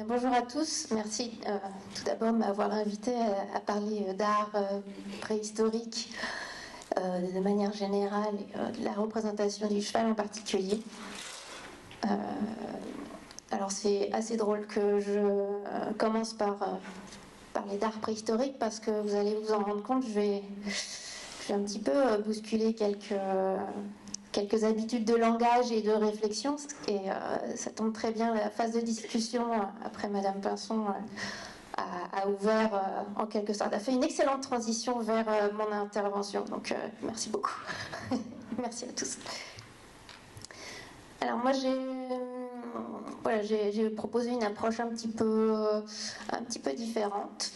Bonjour à tous, merci tout d'abord de m'avoir invité à parler d'art préhistorique de manière générale et de la représentation du cheval en particulier. Alors c'est assez drôle que je commence par parler d'art préhistorique parce que vous allez vous en rendre compte, je vais un petit peu bousculer quelques habitudes de langage et de réflexion, et ça tombe très bien. La phase de discussion après Madame Pinson a ouvert en quelque sorte, a fait une excellente transition vers mon intervention, donc merci beaucoup. Merci à tous. Alors moi j'ai proposé une approche un petit peu différente.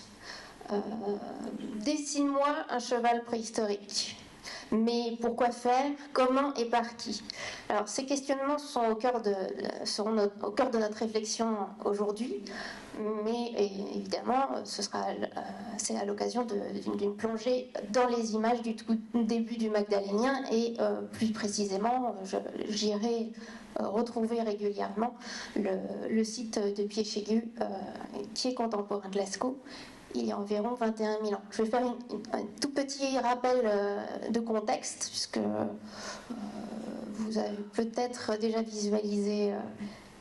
Dessine-moi un cheval préhistorique. Mais pourquoi faire? Comment et par qui? Alors ces questionnements seront au cœur de notre réflexion aujourd'hui, mais évidemment c'est à l'occasion d'une plongée dans les images du tout début du Magdalénien, et plus précisément j'irai retrouver régulièrement le site de Piéchégu qui est contemporain de Lascaux, il y a environ 21 000 ans. Je vais faire un tout petit rappel de contexte, puisque vous avez peut-être déjà visualisé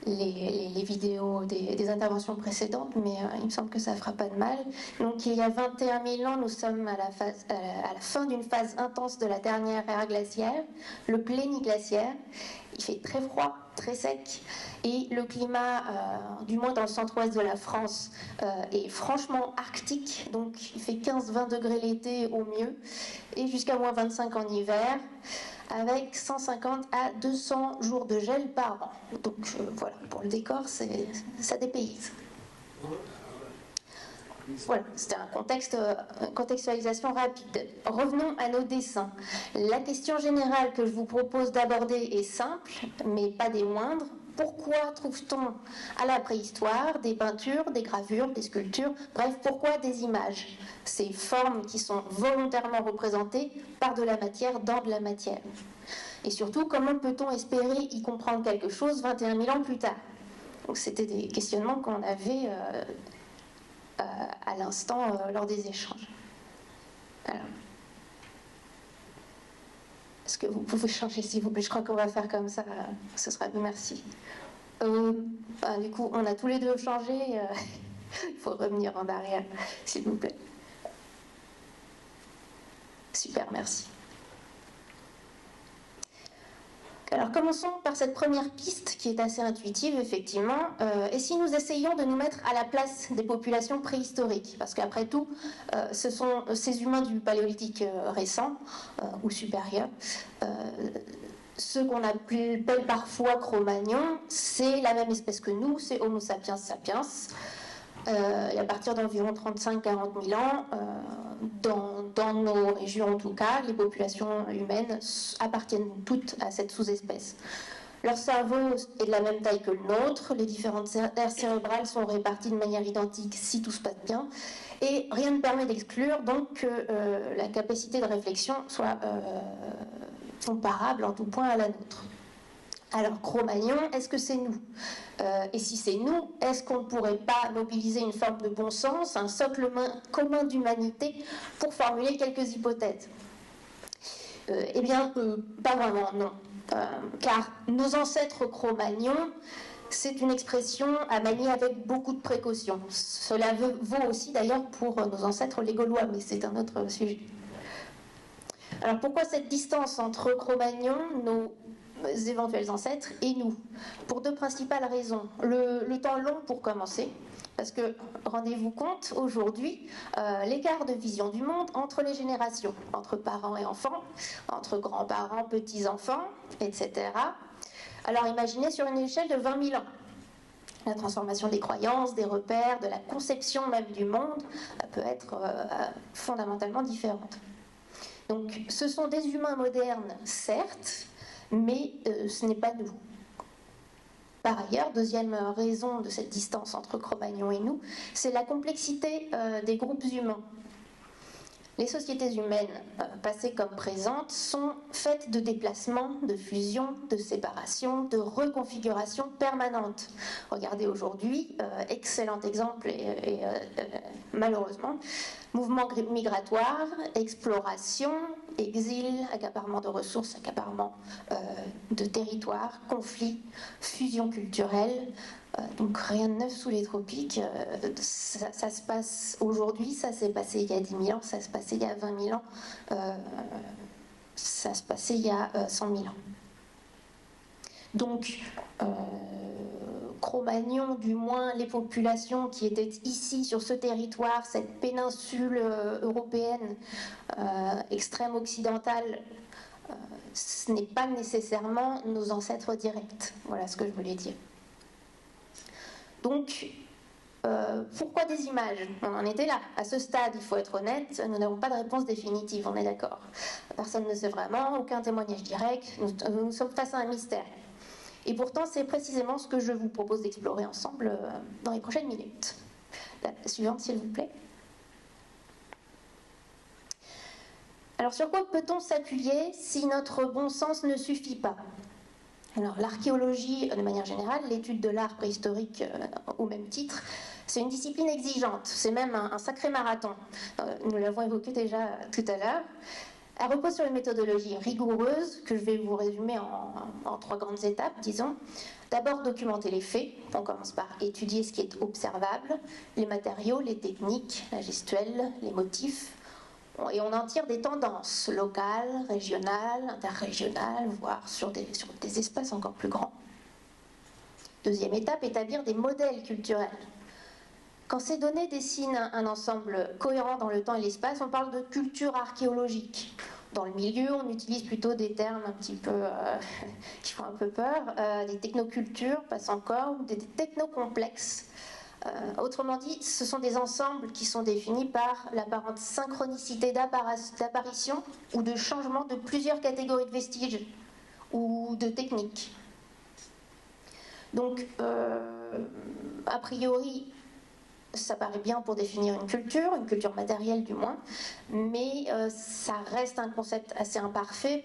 les vidéos des interventions précédentes, mais il me semble que ça ne fera pas de mal. Donc il y a 21 000 ans, nous sommes à la fin d'une phase intense de la dernière ère glaciaire, le pléniglaciaire. Il fait très froid, très sec, et le climat, du moins dans le centre-ouest de la France, est franchement arctique, donc il fait 15-20 degrés l'été au mieux, et jusqu'à moins 25 en hiver, avec 150 à 200 jours de gel par an. Donc voilà, pour le décor, ça dépayse. Voilà, c'était une contextualisation rapide. Revenons à nos dessins. La question générale que je vous propose d'aborder est simple, mais pas des moindres. Pourquoi trouve-t-on à la préhistoire des peintures, des gravures, des sculptures, bref, pourquoi des images? Ces formes qui sont volontairement représentées par de la matière dans de la matière. Et surtout, comment peut-on espérer y comprendre quelque chose 21 000 ans plus tard? Donc c'était des questionnements qu'on avait à l'instant lors des échanges. Alors, est-ce que vous pouvez changer s'il vous plaît? Je crois qu'on va faire comme ça, ce sera mieux, merci. Du coup, on a tous les deux changé, il faut revenir en arrière, s'il vous plaît. Super, merci. Alors commençons par cette première piste qui est assez intuitive, effectivement. Et si nous essayons de nous mettre à la place des populations préhistoriques? Parce qu'après tout, ce sont ces humains du paléolithique récent ou supérieur. Ceux qu'on appelle parfois Cro-Magnons, c'est la même espèce que nous, c'est Homo sapiens sapiens. Et à partir d'environ 35-40 000 ans, dans nos régions en tout cas, les populations humaines appartiennent toutes à cette sous-espèce. Leur cerveau est de la même taille que le nôtre, les différentes aires cérébrales sont réparties de manière identique si tout se passe bien, et rien ne permet d'exclure donc que la capacité de réflexion soit comparable en tout point à la nôtre. Alors, Cro-Magnon, est-ce que c'est nous? Et si c'est nous, est-ce qu'on ne pourrait pas mobiliser une forme de bon sens, un socle commun d'humanité pour formuler quelques hypothèses? Eh bien, pas vraiment, non. Car nos ancêtres Cro-Magnons, c'est une expression à manier avec beaucoup de précautions. Cela vaut aussi d'ailleurs pour nos ancêtres les Gaulois, mais c'est un autre sujet. Alors pourquoi cette distance entre Cro-Magnons, nos éventuels ancêtres, et nous? Pour deux principales raisons. Le temps long pour commencer, parce que rendez-vous compte aujourd'hui, l'écart de vision du monde entre les générations, entre parents et enfants, entre grands-parents, petits-enfants, etc. Alors imaginez sur une échelle de 20 000 ans. La transformation des croyances, des repères, de la conception même du monde peut être fondamentalement différente. Donc ce sont des humains modernes, certes, mais ce n'est pas nous. Par ailleurs, deuxième raison de cette distance entre Cro-Magnon et nous, c'est la complexité des groupes humains. Les sociétés humaines, passées comme présentes, sont faites de déplacements, de fusions, de séparations, de reconfigurations permanentes. Regardez aujourd'hui, excellent exemple et malheureusement, mouvements migratoires, exploration, exil, accaparement de ressources, accaparement de territoires, conflits, fusion culturelle. Donc rien de neuf sous les tropiques, ça se passe aujourd'hui, ça s'est passé il y a 10 000 ans, ça se passait il y a 20 000 ans, ça se passait il y a 100 000 ans. Donc, Cro-Magnon, du moins les populations qui étaient ici sur ce territoire, cette péninsule européenne extrême occidentale, ce n'est pas nécessairement nos ancêtres directs. Voilà ce que je voulais dire. Donc, pourquoi des images? On en était là. À ce stade, il faut être honnête, nous n'avons pas de réponse définitive, on est d'accord. Personne ne sait vraiment, aucun témoignage direct, nous sommes face à un mystère. Et pourtant, c'est précisément ce que je vous propose d'explorer ensemble dans les prochaines minutes. La suivante, s'il vous plaît. Alors, sur quoi peut-on s'appuyer si notre bon sens ne suffit pas? Alors, l'archéologie, de manière générale, l'étude de l'art préhistorique au même titre, c'est une discipline exigeante, c'est même un sacré marathon. Nous l'avons évoqué déjà tout à l'heure. Elle repose sur une méthodologie rigoureuse que je vais vous résumer en 3 grandes étapes, disons. D'abord, documenter les faits. On commence par étudier ce qui est observable, les matériaux, les techniques, la gestuelle, les motifs. Et on en tire des tendances locales, régionales, interrégionales, voire sur des espaces encore plus grands. Deuxième étape, établir des modèles culturels. Quand ces données dessinent un ensemble cohérent dans le temps et l'espace, on parle de culture archéologique. Dans le milieu, on utilise plutôt des termes un petit peu qui font un peu peur, des technocultures, passe encore, ou des technocomplexes. Autrement dit, ce sont des ensembles qui sont définis par l'apparente synchronicité d'apparition ou de changement de plusieurs catégories de vestiges ou de techniques. Donc, a priori, ça paraît bien pour définir une culture matérielle du moins, mais ça reste un concept assez imparfait,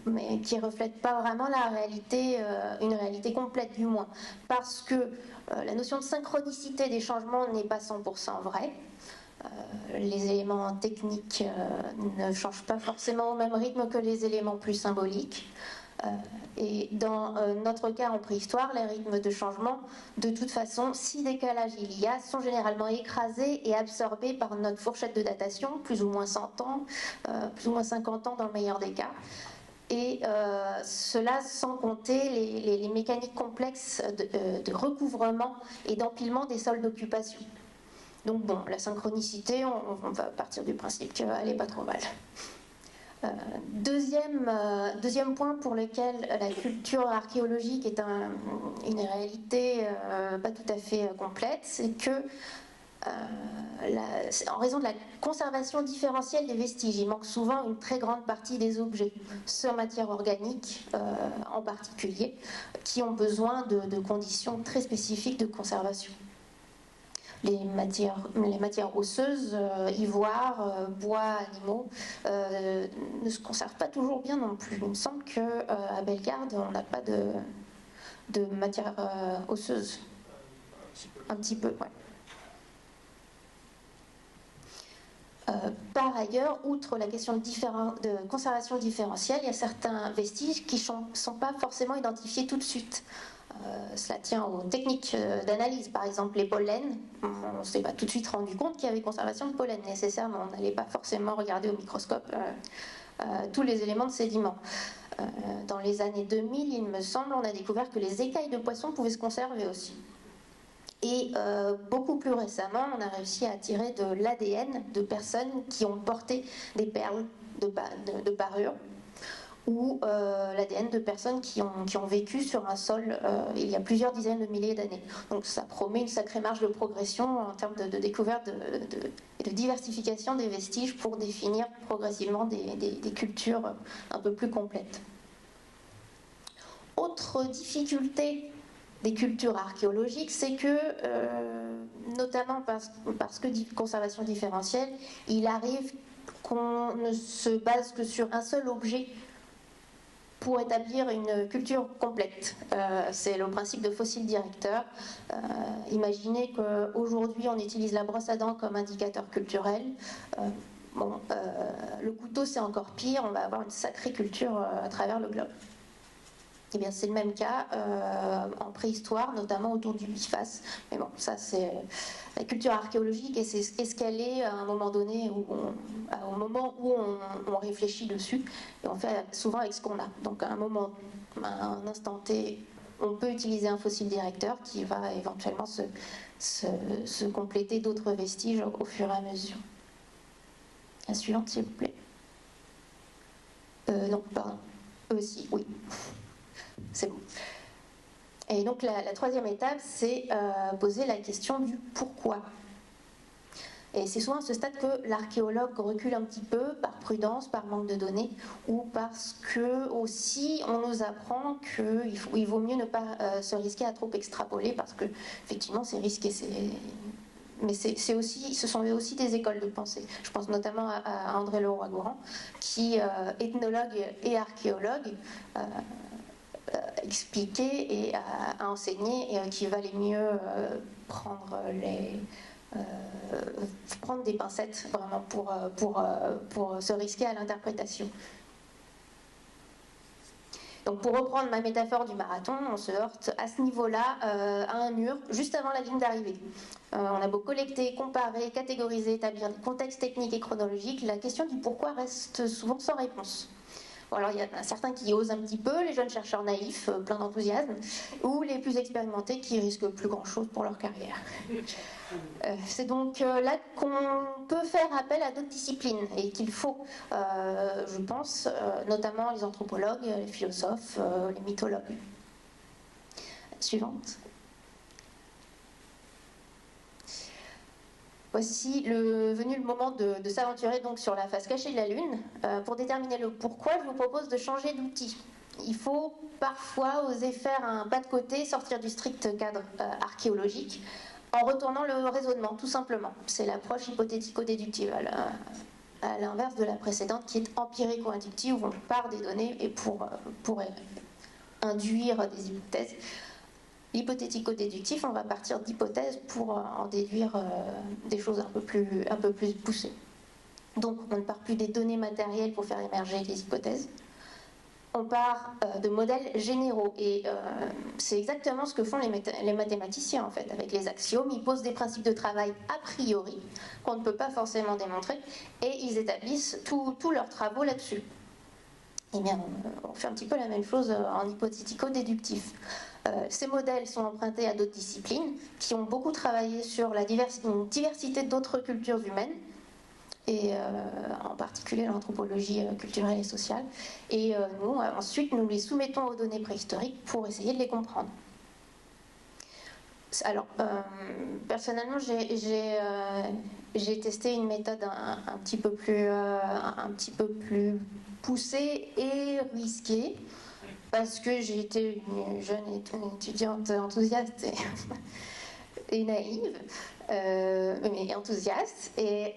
mais qui ne reflète pas vraiment la réalité, une réalité complète du moins, parce que la notion de synchronicité des changements n'est pas 100% vraie. Les éléments techniques ne changent pas forcément au même rythme que les éléments plus symboliques. Et dans notre cas en préhistoire, les rythmes de changement, de toute façon, si décalage il y a, sont généralement écrasés et absorbés par notre fourchette de datation, plus ou moins 100 ans, plus ou moins 50 ans dans le meilleur des cas. Et cela sans compter les mécaniques complexes de recouvrement et d'empilement des sols d'occupation. Donc bon, la synchronicité, on va partir du principe qu'elle n'est pas trop mal. Deuxième point pour lequel la culture archéologique est une réalité pas tout à fait complète, c'est que en raison de la conservation différentielle des vestiges, il manque souvent une très grande partie des objets, ceux en matière organique en particulier, qui ont besoin de conditions très spécifiques de conservation. Les matières osseuses, ivoire, bois, animaux, ne se conservent pas toujours bien non plus. Il me semble qu'à Bellegarde, on n'a pas de matière osseuse. Un petit peu, ouais. Par ailleurs, outre la question de conservation différentielle, il y a certains vestiges qui ne sont pas forcément identifiés tout de suite. Cela tient aux techniques d'analyse, par exemple les pollens. On ne s'est pas tout de suite rendu compte qu'il y avait conservation de pollen nécessairement. On n'allait pas forcément regarder au microscope tous les éléments de sédiments. Dans les années 2000, il me semble, on a découvert que les écailles de poissons pouvaient se conserver aussi. Et beaucoup plus récemment, on a réussi à tirer de l'ADN de personnes qui ont porté des perles de parure, ou l'ADN de personnes qui ont vécu sur un sol il y a plusieurs dizaines de milliers d'années. Donc ça promet une sacrée marge de progression en termes de découverte et de diversification des vestiges pour définir progressivement des cultures un peu plus complètes. Autre difficulté des cultures archéologiques, c'est que, notamment parce que conservation différentielle, il arrive qu'on ne se base que sur un seul objet pour établir une culture complète. C'est le principe de fossile directeur. Imaginez qu'aujourd'hui on utilise la brosse à dents comme indicateur culturel. Le couteau c'est encore pire, on va avoir une sacrée culture à travers le globe. Eh bien, c'est le même cas en préhistoire, notamment autour du biface. Mais bon, ça, c'est la culture archéologique et c'est ce qu'elle est à un moment donné, au moment où on réfléchit dessus. Et on fait souvent avec ce qu'on a. Donc, à un instant T, on peut utiliser un fossile directeur qui va éventuellement se compléter d'autres vestiges au fur et à mesure. La suivante, s'il vous plaît. Non, pardon. Si, oui. C'est bon. Et donc la troisième étape, c'est poser la question du pourquoi. Et c'est souvent à ce stade que l'archéologue recule un petit peu, par prudence, par manque de données, ou parce que aussi on nous apprend qu'il vaut mieux ne pas se risquer à trop extrapoler, parce que effectivement c'est risqué, mais ce sont aussi des écoles de pensée. Je pense notamment à André Leroy-Gourhan, qui, ethnologue et archéologue, expliquer et à enseigner et qu'il valait mieux prendre des pincettes vraiment pour se risquer à l'interprétation. Donc pour reprendre ma métaphore du marathon, on se heurte à ce niveau-là à un mur juste avant la ligne d'arrivée. On a beau collecter, comparer, catégoriser, établir des contextes techniques et chronologiques, la question du pourquoi reste souvent sans réponse. Bon, alors il y en a certains qui osent un petit peu, les jeunes chercheurs naïfs, pleins d'enthousiasme, ou les plus expérimentés qui risquent plus grand-chose pour leur carrière. C'est donc là qu'on peut faire appel à d'autres disciplines et qu'il faut, je pense, notamment les anthropologues, les philosophes, les mythologues. Suivante. Voici venu le moment de s'aventurer donc sur la face cachée de la Lune. Pour déterminer le pourquoi, je vous propose de changer d'outil. Il faut parfois oser faire un pas de côté, sortir du strict cadre archéologique, en retournant le raisonnement, tout simplement. C'est l'approche hypothético-déductive, à l'inverse de la précédente, qui est empirico-inductive, où on part des données et pour induire des hypothèses. L'hypothético-déductif, on va partir d'hypothèses pour en déduire des choses un peu plus poussées. Donc, on ne part plus des données matérielles pour faire émerger les hypothèses. On part de modèles généraux. Et c'est exactement ce que font les mathématiciens, en fait. Avec les axiomes, ils posent des principes de travail a priori, qu'on ne peut pas forcément démontrer, et ils établissent tous leurs travaux là-dessus. Eh bien, on fait un petit peu la même chose en hypothético-déductif. Ces modèles sont empruntés à d'autres disciplines qui ont beaucoup travaillé sur une diversité d'autres cultures humaines, et en particulier l'anthropologie culturelle et sociale. Et nous, ensuite, nous les soumettons aux données préhistoriques pour essayer de les comprendre. Alors, personnellement, j'ai testé une méthode un petit peu plus poussée et risquée, parce que j'ai été une jeune étudiante enthousiaste et naïve, mais enthousiaste, et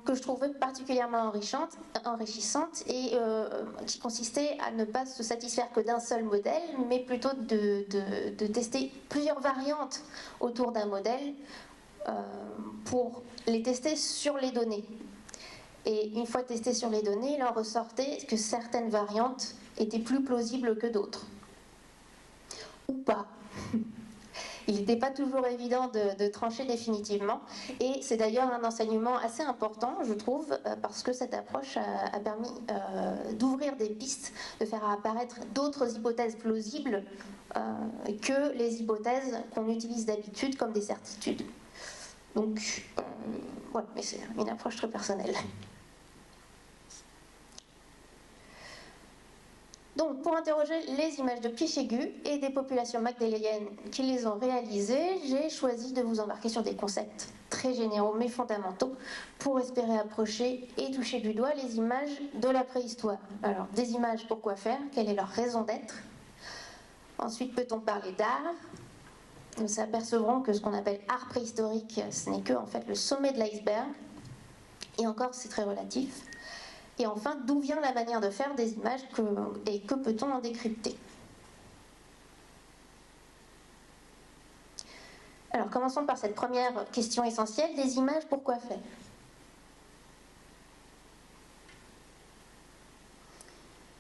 que je trouvais particulièrement enrichissante, et qui consistait à ne pas se satisfaire que d'un seul modèle, mais plutôt de tester plusieurs variantes autour d'un modèle pour les tester sur les données. Et une fois testé sur les données, il en ressortait que certaines variantes étaient plus plausibles que d'autres. Ou pas. Il n'était pas toujours évident de trancher définitivement. Et c'est d'ailleurs un enseignement assez important, je trouve, parce que cette approche a permis d'ouvrir des pistes, de faire apparaître d'autres hypothèses plausibles que les hypothèses qu'on utilise d'habitude comme des certitudes. Donc, voilà, mais c'est une approche très personnelle. Donc, pour interroger les images de Pichegu et des populations magdaléniennes qui les ont réalisées, j'ai choisi de vous embarquer sur des concepts très généraux mais fondamentaux pour espérer approcher et toucher du doigt les images de la préhistoire. Alors, des images, pourquoi faire? Quelle est leur raison d'être? Ensuite, peut-on parler d'art? Nous apercevrons que ce qu'on appelle art préhistorique, ce n'est que en fait le sommet de l'iceberg. Et encore, c'est très relatif. Et enfin, d'où vient la manière de faire des images et que peut-on en décrypter? Alors, commençons par cette première question essentielle, des images, pourquoi faire?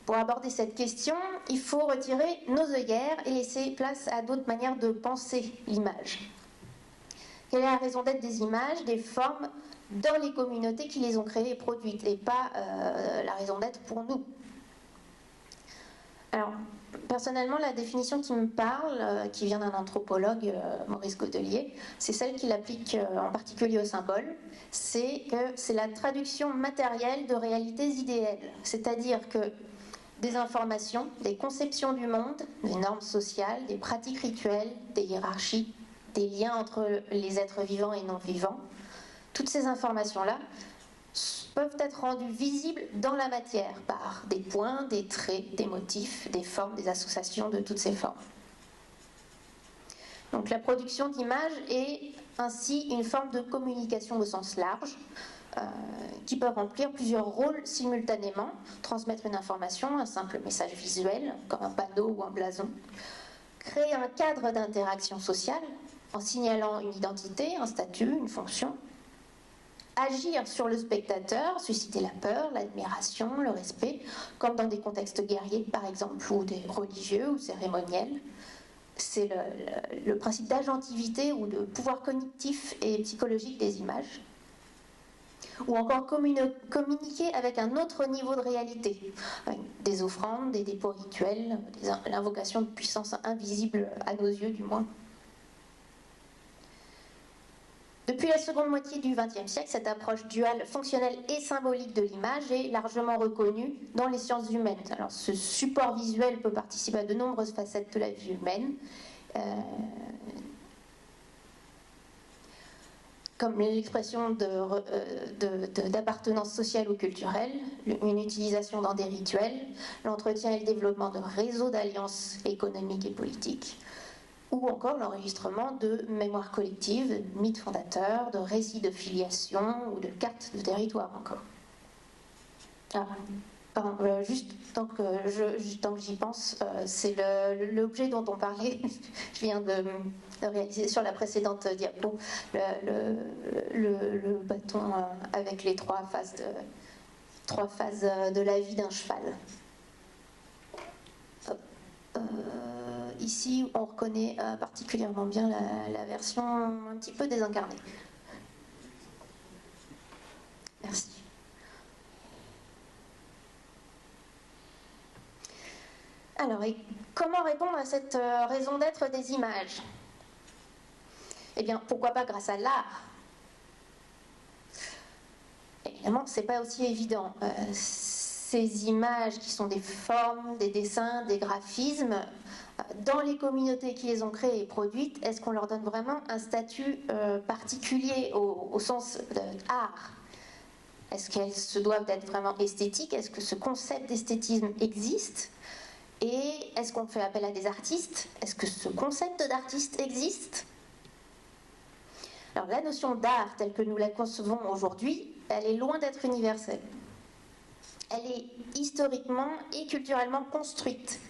Pour aborder cette question, il faut retirer nos œillères et laisser place à d'autres manières de penser l'image. Quelle est la raison d'être des images, des formes dans les communautés qui les ont créées et produites, et pas la raison d'être pour nous? Alors, personnellement, la définition qui me parle, qui vient d'un anthropologue, Maurice Godelier, c'est celle qu'il applique en particulier au symbole, c'est que c'est la traduction matérielle de réalités idéales. C'est-à-dire que des informations, des conceptions du monde, des normes sociales, des pratiques rituelles, des hiérarchies, des liens entre les êtres vivants et non vivants, toutes ces informations-là peuvent être rendues visibles dans la matière par des points, des traits, des motifs, des formes, des associations de toutes ces formes. Donc la production d'images est ainsi une forme de communication au sens large, qui peuvent remplir plusieurs rôles simultanément, transmettre une information, un simple message visuel, comme un panneau ou un blason, créer un cadre d'interaction sociale en signalant une identité, un statut, une fonction, agir sur le spectateur, susciter la peur, l'admiration, le respect, comme dans des contextes guerriers par exemple, ou des religieux ou cérémoniels. C'est le principe d'agentivité ou de pouvoir cognitif et psychologique des images. Ou encore communiquer avec un autre niveau de réalité, des offrandes, des dépôts rituels, l'invocation de puissances invisibles à nos yeux du moins. Depuis la seconde moitié du XXe siècle, cette approche duale, fonctionnelle et symbolique de l'image est largement reconnue dans les sciences humaines. Alors, ce support visuel peut participer à de nombreuses facettes de la vie humaine, comme l'expression d'appartenance sociale ou culturelle, une utilisation dans des rituels, l'entretien et le développement de réseaux d'alliances économiques et politiques, ou encore l'enregistrement de mémoires collectives, de mythes fondateurs, de récits de filiation ou de cartes de territoire encore. Ah, pardon, juste tant que j'y pense, c'est l'objet dont on parlait, je viens de réaliser sur la précédente diapo, le bâton avec les trois phases de la vie d'un cheval. Ici, on reconnaît particulièrement bien la version un petit peu désincarnée. Merci. Alors, et comment répondre à cette raison d'être des images? Eh bien, pourquoi pas grâce à l'art? Évidemment, c'est pas aussi évident. Ces images qui sont des formes, des dessins, des graphismes, dans les communautés qui les ont créées et produites, est-ce qu'on leur donne vraiment un statut particulier au sens art? Est-ce qu'elles se doivent d'être vraiment esthétiques? Est-ce que ce concept d'esthétisme existe? Et est-ce qu'on fait appel à des artistes? Est-ce que ce concept d'artiste existe? Alors la notion d'art telle que nous la concevons aujourd'hui, elle est loin d'être universelle. Elle est historiquement et culturellement construite.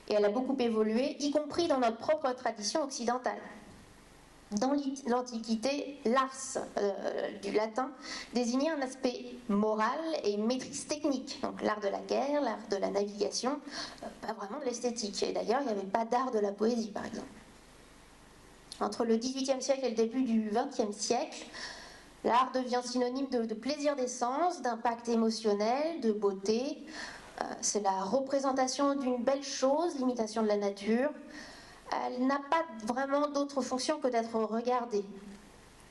Et elle a beaucoup évolué, y compris dans notre propre tradition occidentale. Dans l'Antiquité, l'ars, du latin, désignait un aspect moral et une maîtrise technique. Donc l'art de la guerre, l'art de la navigation, pas vraiment de l'esthétique. Et d'ailleurs, il n'y avait pas d'art de la poésie, par exemple. Entre le XVIIIe siècle et le début du XXe siècle, l'art devient synonyme de plaisir des sens, d'impact émotionnel, de beauté. C'est la représentation d'une belle chose, l'imitation de la nature. Elle n'a pas vraiment d'autre fonction que d'être regardée.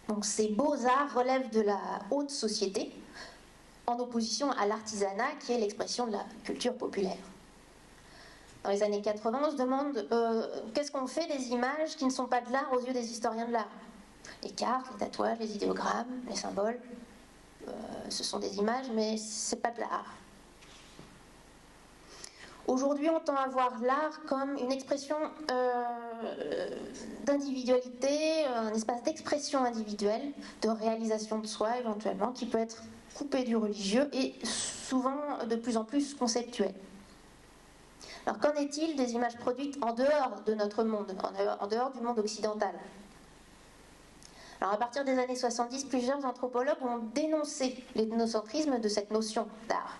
Donc ces beaux-arts relèvent de la haute société, en opposition à l'artisanat qui est l'expression de la culture populaire. Dans les années 80, on se demande qu'est-ce qu'on fait des images qui ne sont pas de l'art aux yeux des historiens de l'art? Les cartes, les tatouages, les idéogrammes, les symboles, ce sont des images, mais c'est pas de l'art. Aujourd'hui, on tend à voir l'art comme une expression d'individualité, un espace d'expression individuelle, de réalisation de soi éventuellement, qui peut être coupé du religieux et souvent de plus en plus conceptuel. Alors qu'en est-il des images produites en dehors de notre monde, en dehors du monde occidental? Alors à partir des années 70, plusieurs anthropologues ont dénoncé l'ethnocentrisme de cette notion d'art.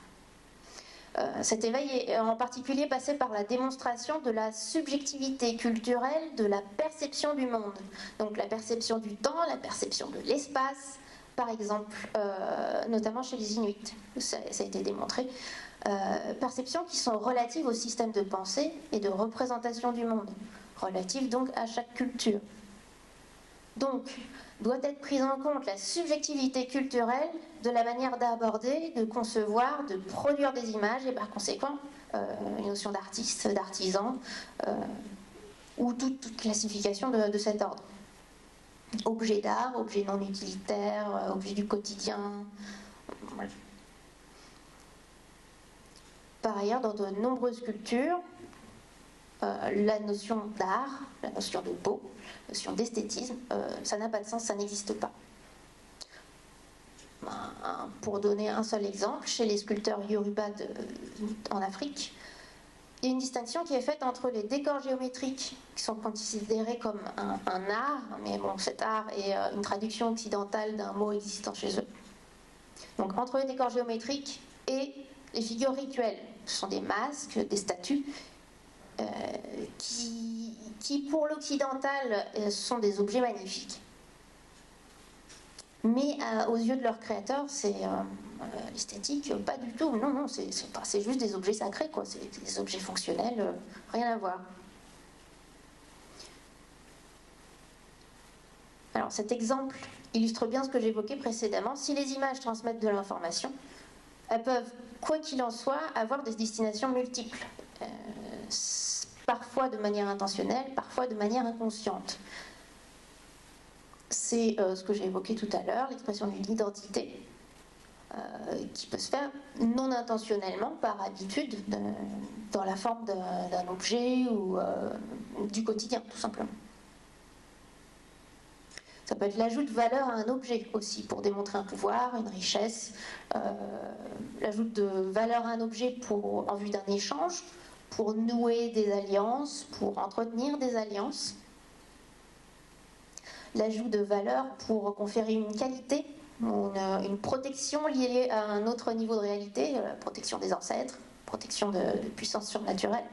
Cet éveil est en particulier passé par la démonstration de la subjectivité culturelle de la perception du monde. Donc la perception du temps, la perception de l'espace, par exemple, notamment chez les Inuits, ça a été démontré. Perceptions qui sont relatives au système de pensée et de représentation du monde, relatives donc à chaque culture. Donc, doit être prise en compte la subjectivité culturelle de la manière d'aborder, de concevoir, de produire des images et par conséquent une notion d'artiste, d'artisan ou toute classification de cet ordre. Objet d'art, objet non utilitaire, objet du quotidien. Voilà. Par ailleurs, dans de nombreuses cultures, la notion d'art, la notion de beau, la notion d'esthétisme, ça n'a pas de sens, ça n'existe pas. Pour donner un seul exemple, chez les sculpteurs Yoruba en Afrique, il y a une distinction qui est faite entre les décors géométriques qui sont considérés comme un art, mais bon, cet art est une traduction occidentale d'un mot existant chez eux. Donc entre les décors géométriques et les figures rituelles, ce sont des masques, des statues, qui pour l'occidental sont des objets magnifiques. Mais aux yeux de leurs créateurs, c'est l'esthétique, pas du tout. Non, c'est juste des objets sacrés, quoi. C'est des objets fonctionnels, rien à voir. Alors cet exemple illustre bien ce que j'évoquais précédemment. Si les images transmettent de l'information, elles peuvent, quoi qu'il en soit, avoir des destinations multiples. Parfois de manière intentionnelle, parfois de manière inconsciente. C'est ce que j'ai évoqué tout à l'heure, l'expression d'une identité qui peut se faire non intentionnellement, par habitude, dans la forme d'un objet ou du quotidien, tout simplement. Ça peut être l'ajout de valeur à un objet aussi, pour démontrer un pouvoir, une richesse, l'ajout de valeur à un objet en vue d'un échange, pour nouer des alliances, pour entretenir des alliances. L'ajout de valeur pour conférer une qualité, une protection liée à un autre niveau de réalité, la protection des ancêtres, protection de puissance surnaturelle.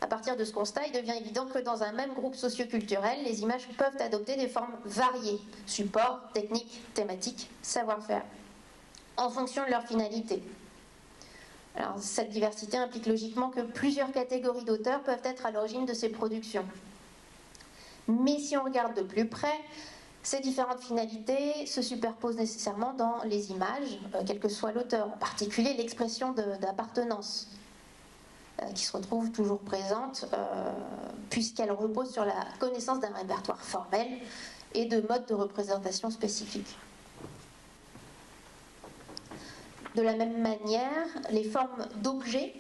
À partir de ce constat, il devient évident que dans un même groupe socioculturel, les images peuvent adopter des formes variées, support, technique, thématique, savoir-faire, en fonction de leur finalité. Alors, cette diversité implique logiquement que plusieurs catégories d'auteurs peuvent être à l'origine de ces productions. Mais si on regarde de plus près, ces différentes finalités se superposent nécessairement dans les images, quel que soit l'auteur, en particulier l'expression d'appartenance, qui se retrouve toujours présente, puisqu'elle repose sur la connaissance d'un répertoire formel et de modes de représentation spécifiques. De la même manière, les formes d'objets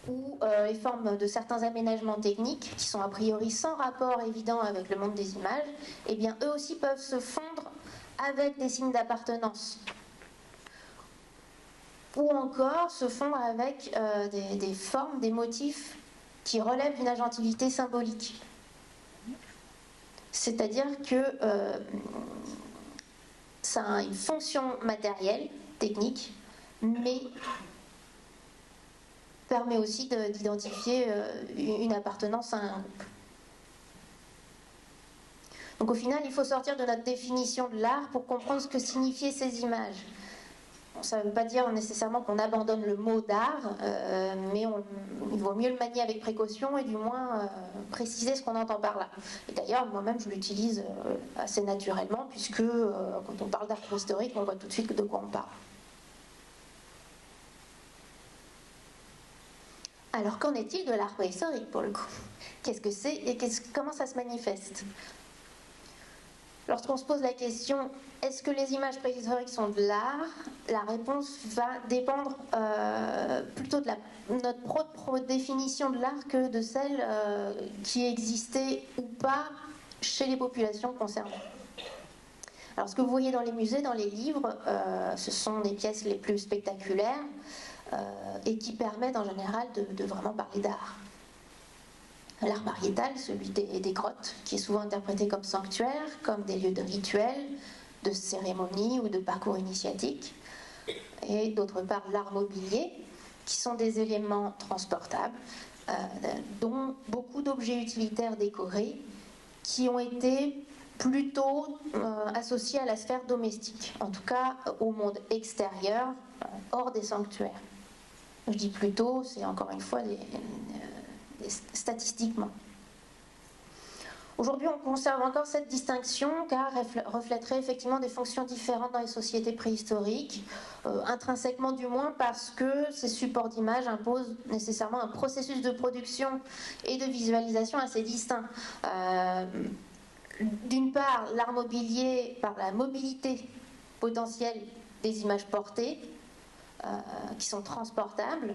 ou les formes de certains aménagements techniques, qui sont a priori sans rapport évident avec le monde des images, eh bien eux aussi peuvent se fondre avec des signes d'appartenance. Ou encore se fondre avec des formes, des motifs qui relèvent d'une agentivité symbolique. C'est-à-dire que ça a une fonction matérielle, technique, mais permet aussi d'identifier une appartenance à un groupe. Donc au final, il faut sortir de notre définition de l'art pour comprendre ce que signifiaient ces images. Bon, ça ne veut pas dire nécessairement qu'on abandonne le mot d'art, mais il vaut mieux le manier avec précaution et du moins préciser ce qu'on entend par là. Et d'ailleurs, moi-même, je l'utilise assez naturellement, puisque quand on parle d'art préhistorique, on voit tout de suite de quoi on parle. Alors qu'en est-il de l'art préhistorique pour le coup? Qu'est-ce que c'est et comment ça se manifeste? Lorsqu'on se pose la question est-ce que les images préhistoriques sont de l'art, la réponse va dépendre plutôt de notre propre définition de l'art que de celle qui existait ou pas chez les populations concernées. Alors ce que vous voyez dans les musées, dans les livres, ce sont des pièces les plus spectaculaires et qui permettent en général de vraiment parler d'art. L'art pariétal, celui des grottes, qui est souvent interprété comme sanctuaire, comme des lieux de rituels, de cérémonies ou de parcours initiatiques. Et d'autre part, l'art mobilier, qui sont des éléments transportables, dont beaucoup d'objets utilitaires décorés, qui ont été plutôt associés à la sphère domestique, en tout cas au monde extérieur, hors des sanctuaires. Je dis plutôt, c'est encore une fois statistiquement. Aujourd'hui, on conserve encore cette distinction car elle reflèterait effectivement des fonctions différentes dans les sociétés préhistoriques, intrinsèquement du moins parce que ces supports d'image imposent nécessairement un processus de production et de visualisation assez distinct. D'une part, l'art mobilier par la mobilité potentielle des images portées, qui sont transportables,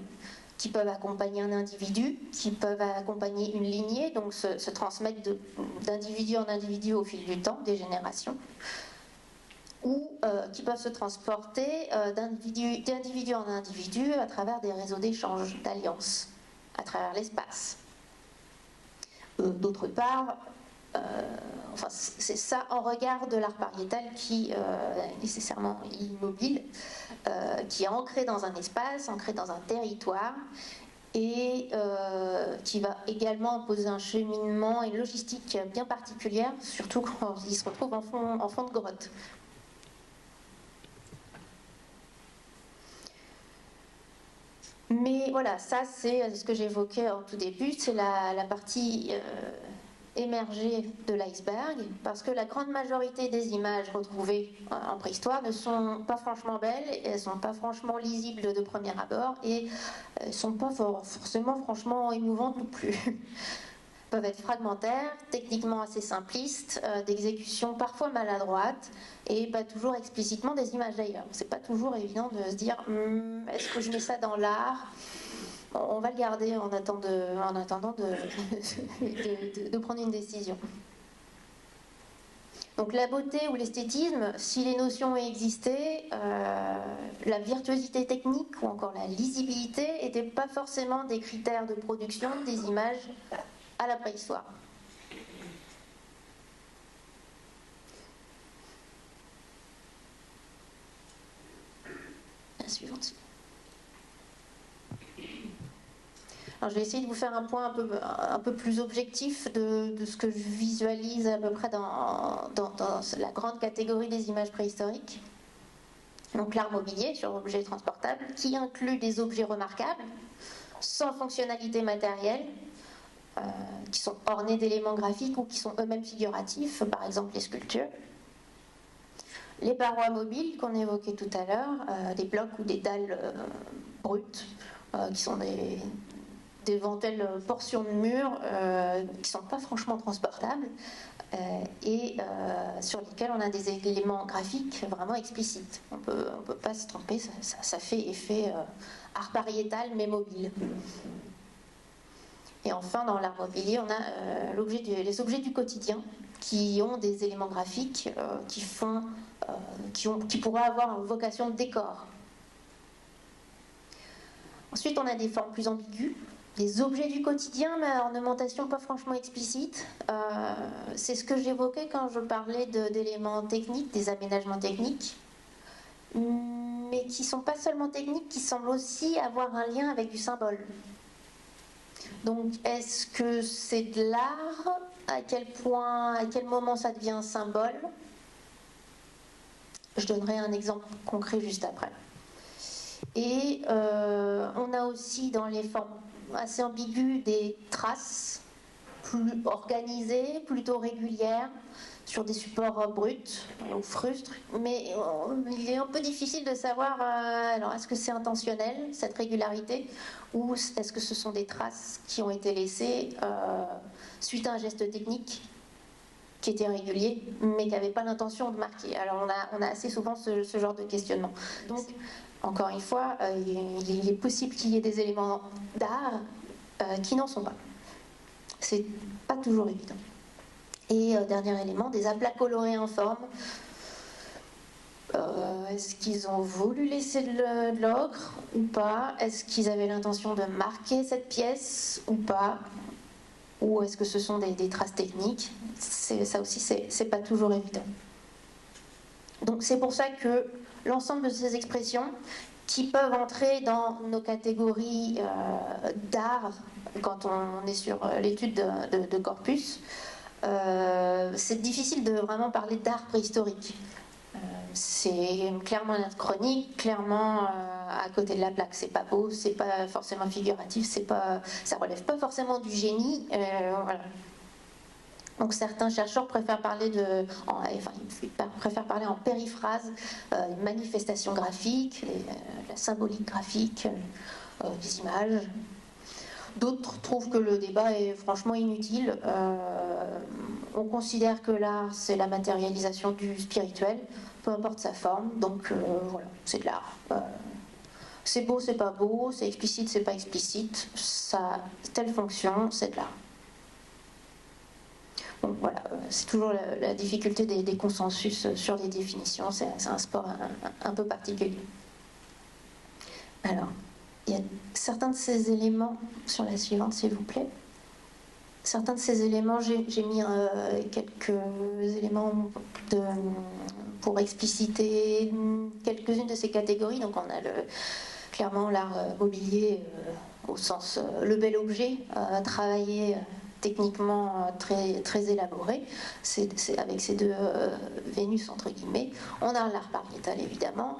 qui peuvent accompagner un individu, qui peuvent accompagner une lignée, donc se transmettre d'individu en individu au fil du temps, des générations, ou qui peuvent se transporter d'individu en individu à travers des réseaux d'échange, d'alliances, à travers l'espace. D'autre part, enfin, c'est ça en regard de l'art pariétal qui est nécessairement immobile, qui est ancré dans un espace, ancré dans un territoire, et qui va également imposer un cheminement et une logistique bien particulière, surtout quand il se retrouve en fond de grotte. Mais voilà, ça c'est ce que j'évoquais au tout début, c'est la partie émergée de l'iceberg, parce que la grande majorité des images retrouvées en préhistoire ne sont pas franchement belles, elles ne sont pas franchement lisibles de premier abord, et elles ne sont pas forcément franchement émouvantes non plus. Peuvent être fragmentaires, techniquement assez simplistes, d'exécution parfois maladroite, et pas toujours explicitement des images d'ailleurs. C'est pas toujours évident de se dire est-ce que je mets ça dans l'art ? On va le garder en attendant de prendre une décision. Donc la beauté ou l'esthétisme, si les notions ont existé, la virtuosité technique ou encore la lisibilité n'étaient pas forcément des critères de production des images à la préhistoire. La suivante. Alors, je vais essayer de vous faire un point un peu plus objectif de ce que je visualise à peu près dans la grande catégorie des images préhistoriques. Donc l'art mobilier sur objets transportables, qui inclut des objets remarquables, sans fonctionnalité matérielle, qui sont ornés d'éléments graphiques ou qui sont eux-mêmes figuratifs, par exemple les sculptures. Les parois mobiles qu'on évoquait tout à l'heure, des blocs ou des dalles brutes, qui sont d'éventuelles portions de murs qui ne sont pas franchement transportables et sur lesquels on a des éléments graphiques vraiment explicites. On peut pas se tromper, ça fait effet art pariétal mais mobile. Et enfin, dans l'art mobilier, on a les objets du quotidien qui ont des éléments graphiques qui pourraient avoir une vocation de décor. Ensuite, on a des formes plus ambiguës, des objets du quotidien, mais à ornementation pas franchement explicite. C'est ce que j'évoquais quand je parlais d'éléments techniques, des aménagements techniques, mais qui ne sont pas seulement techniques, qui semblent aussi avoir un lien avec du symbole. Donc, est-ce que c'est de l'art ? À quel moment ça devient un symbole ? Je donnerai un exemple concret juste après. Et on a aussi dans les formes assez ambiguës des traces plus organisées, plutôt régulières, sur des supports bruts ou frustres, mais il est un peu difficile de savoir, alors est-ce que c'est intentionnel, cette régularité, ou est-ce que ce sont des traces qui ont été laissées suite à un geste technique qui était régulier, mais qui n'avait pas l'intention de marquer. Alors on a assez souvent ce genre de questionnement. Donc, encore une fois, il est possible qu'il y ait des éléments d'art qui n'en sont pas. C'est pas toujours évident. Et dernier élément, des aplats colorés informes, Est-ce qu'ils ont voulu laisser de l'ocre ou pas? Est-ce qu'ils avaient l'intention de marquer cette pièce ou pas? Ou est-ce que ce sont des traces techniques? Ça aussi, c'est pas toujours évident. Donc c'est pour ça que l'ensemble de ces expressions qui peuvent entrer dans nos catégories d'art quand on est sur l'étude de corpus, c'est difficile de vraiment parler d'art préhistorique. C'est clairement anachronique, clairement à côté de la plaque. C'est pas beau, c'est pas forcément figuratif, ça relève pas forcément du génie. Voilà. Donc certains chercheurs préfèrent parler préfèrent parler en périphrase, manifestations graphiques, la symbolique graphique, des images. D'autres trouvent que le débat est franchement inutile. On considère que l'art, c'est la matérialisation du spirituel, peu importe sa forme. Donc voilà, c'est de l'art. C'est beau, c'est pas beau, c'est explicite, c'est pas explicite. Ça a telle fonction, c'est de l'art. Donc voilà, c'est toujours la difficulté des consensus sur les définitions. C'est un sport un peu particulier. Alors, il y a certains de ces éléments, sur la suivante s'il vous plaît, certains de ces éléments, j'ai mis quelques éléments pour expliciter quelques-unes de ces catégories. Donc on a clairement l'art mobilier au sens le bel objet, travaillé techniquement très élaboré, c'est avec ces deux Vénus entre guillemets. On a l'art pariétal évidemment.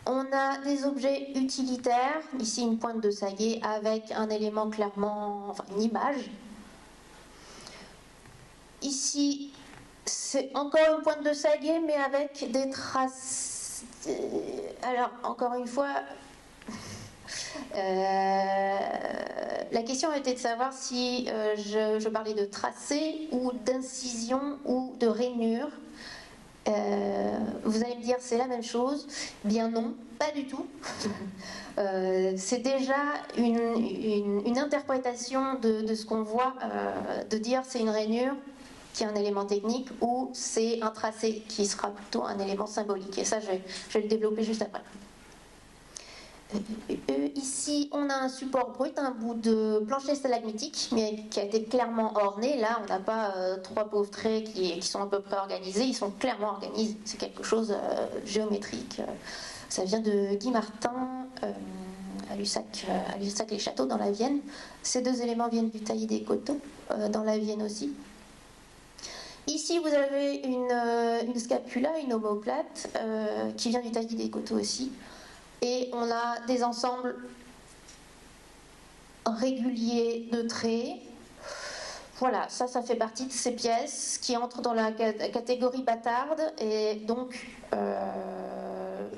On a des objets utilitaires, ici une pointe de saguet avec un élément clairement, enfin une image. Ici, c'est encore une pointe de saguet, mais avec des traces. Alors, encore une fois, la question était de savoir si je parlais de tracé ou d'incision ou de rainure. Vous allez me dire c'est la même chose. Bien non, pas du tout. C'est déjà une interprétation de ce qu'on voit, de dire c'est une rainure qui est un élément technique ou c'est un tracé qui sera plutôt un élément symbolique. Et ça, je vais le développer juste après. Ici, on a un support brut, un bout de plancher stalagmitique, mais qui a été clairement orné. Là, on n'a pas trois pauvres traits qui sont à peu près organisés, ils sont clairement organisés. C'est quelque chose géométrique. Ça vient de Guy Martin à Lussac-les-Châteaux, dans la Vienne. Ces deux éléments viennent du taillis des coteaux, dans la Vienne aussi. Ici, vous avez une scapula, une omoplate, qui vient du taillis des coteaux aussi. Et on a des ensembles réguliers de traits. Voilà, ça fait partie de ces pièces qui entrent dans la catégorie bâtarde. Et donc,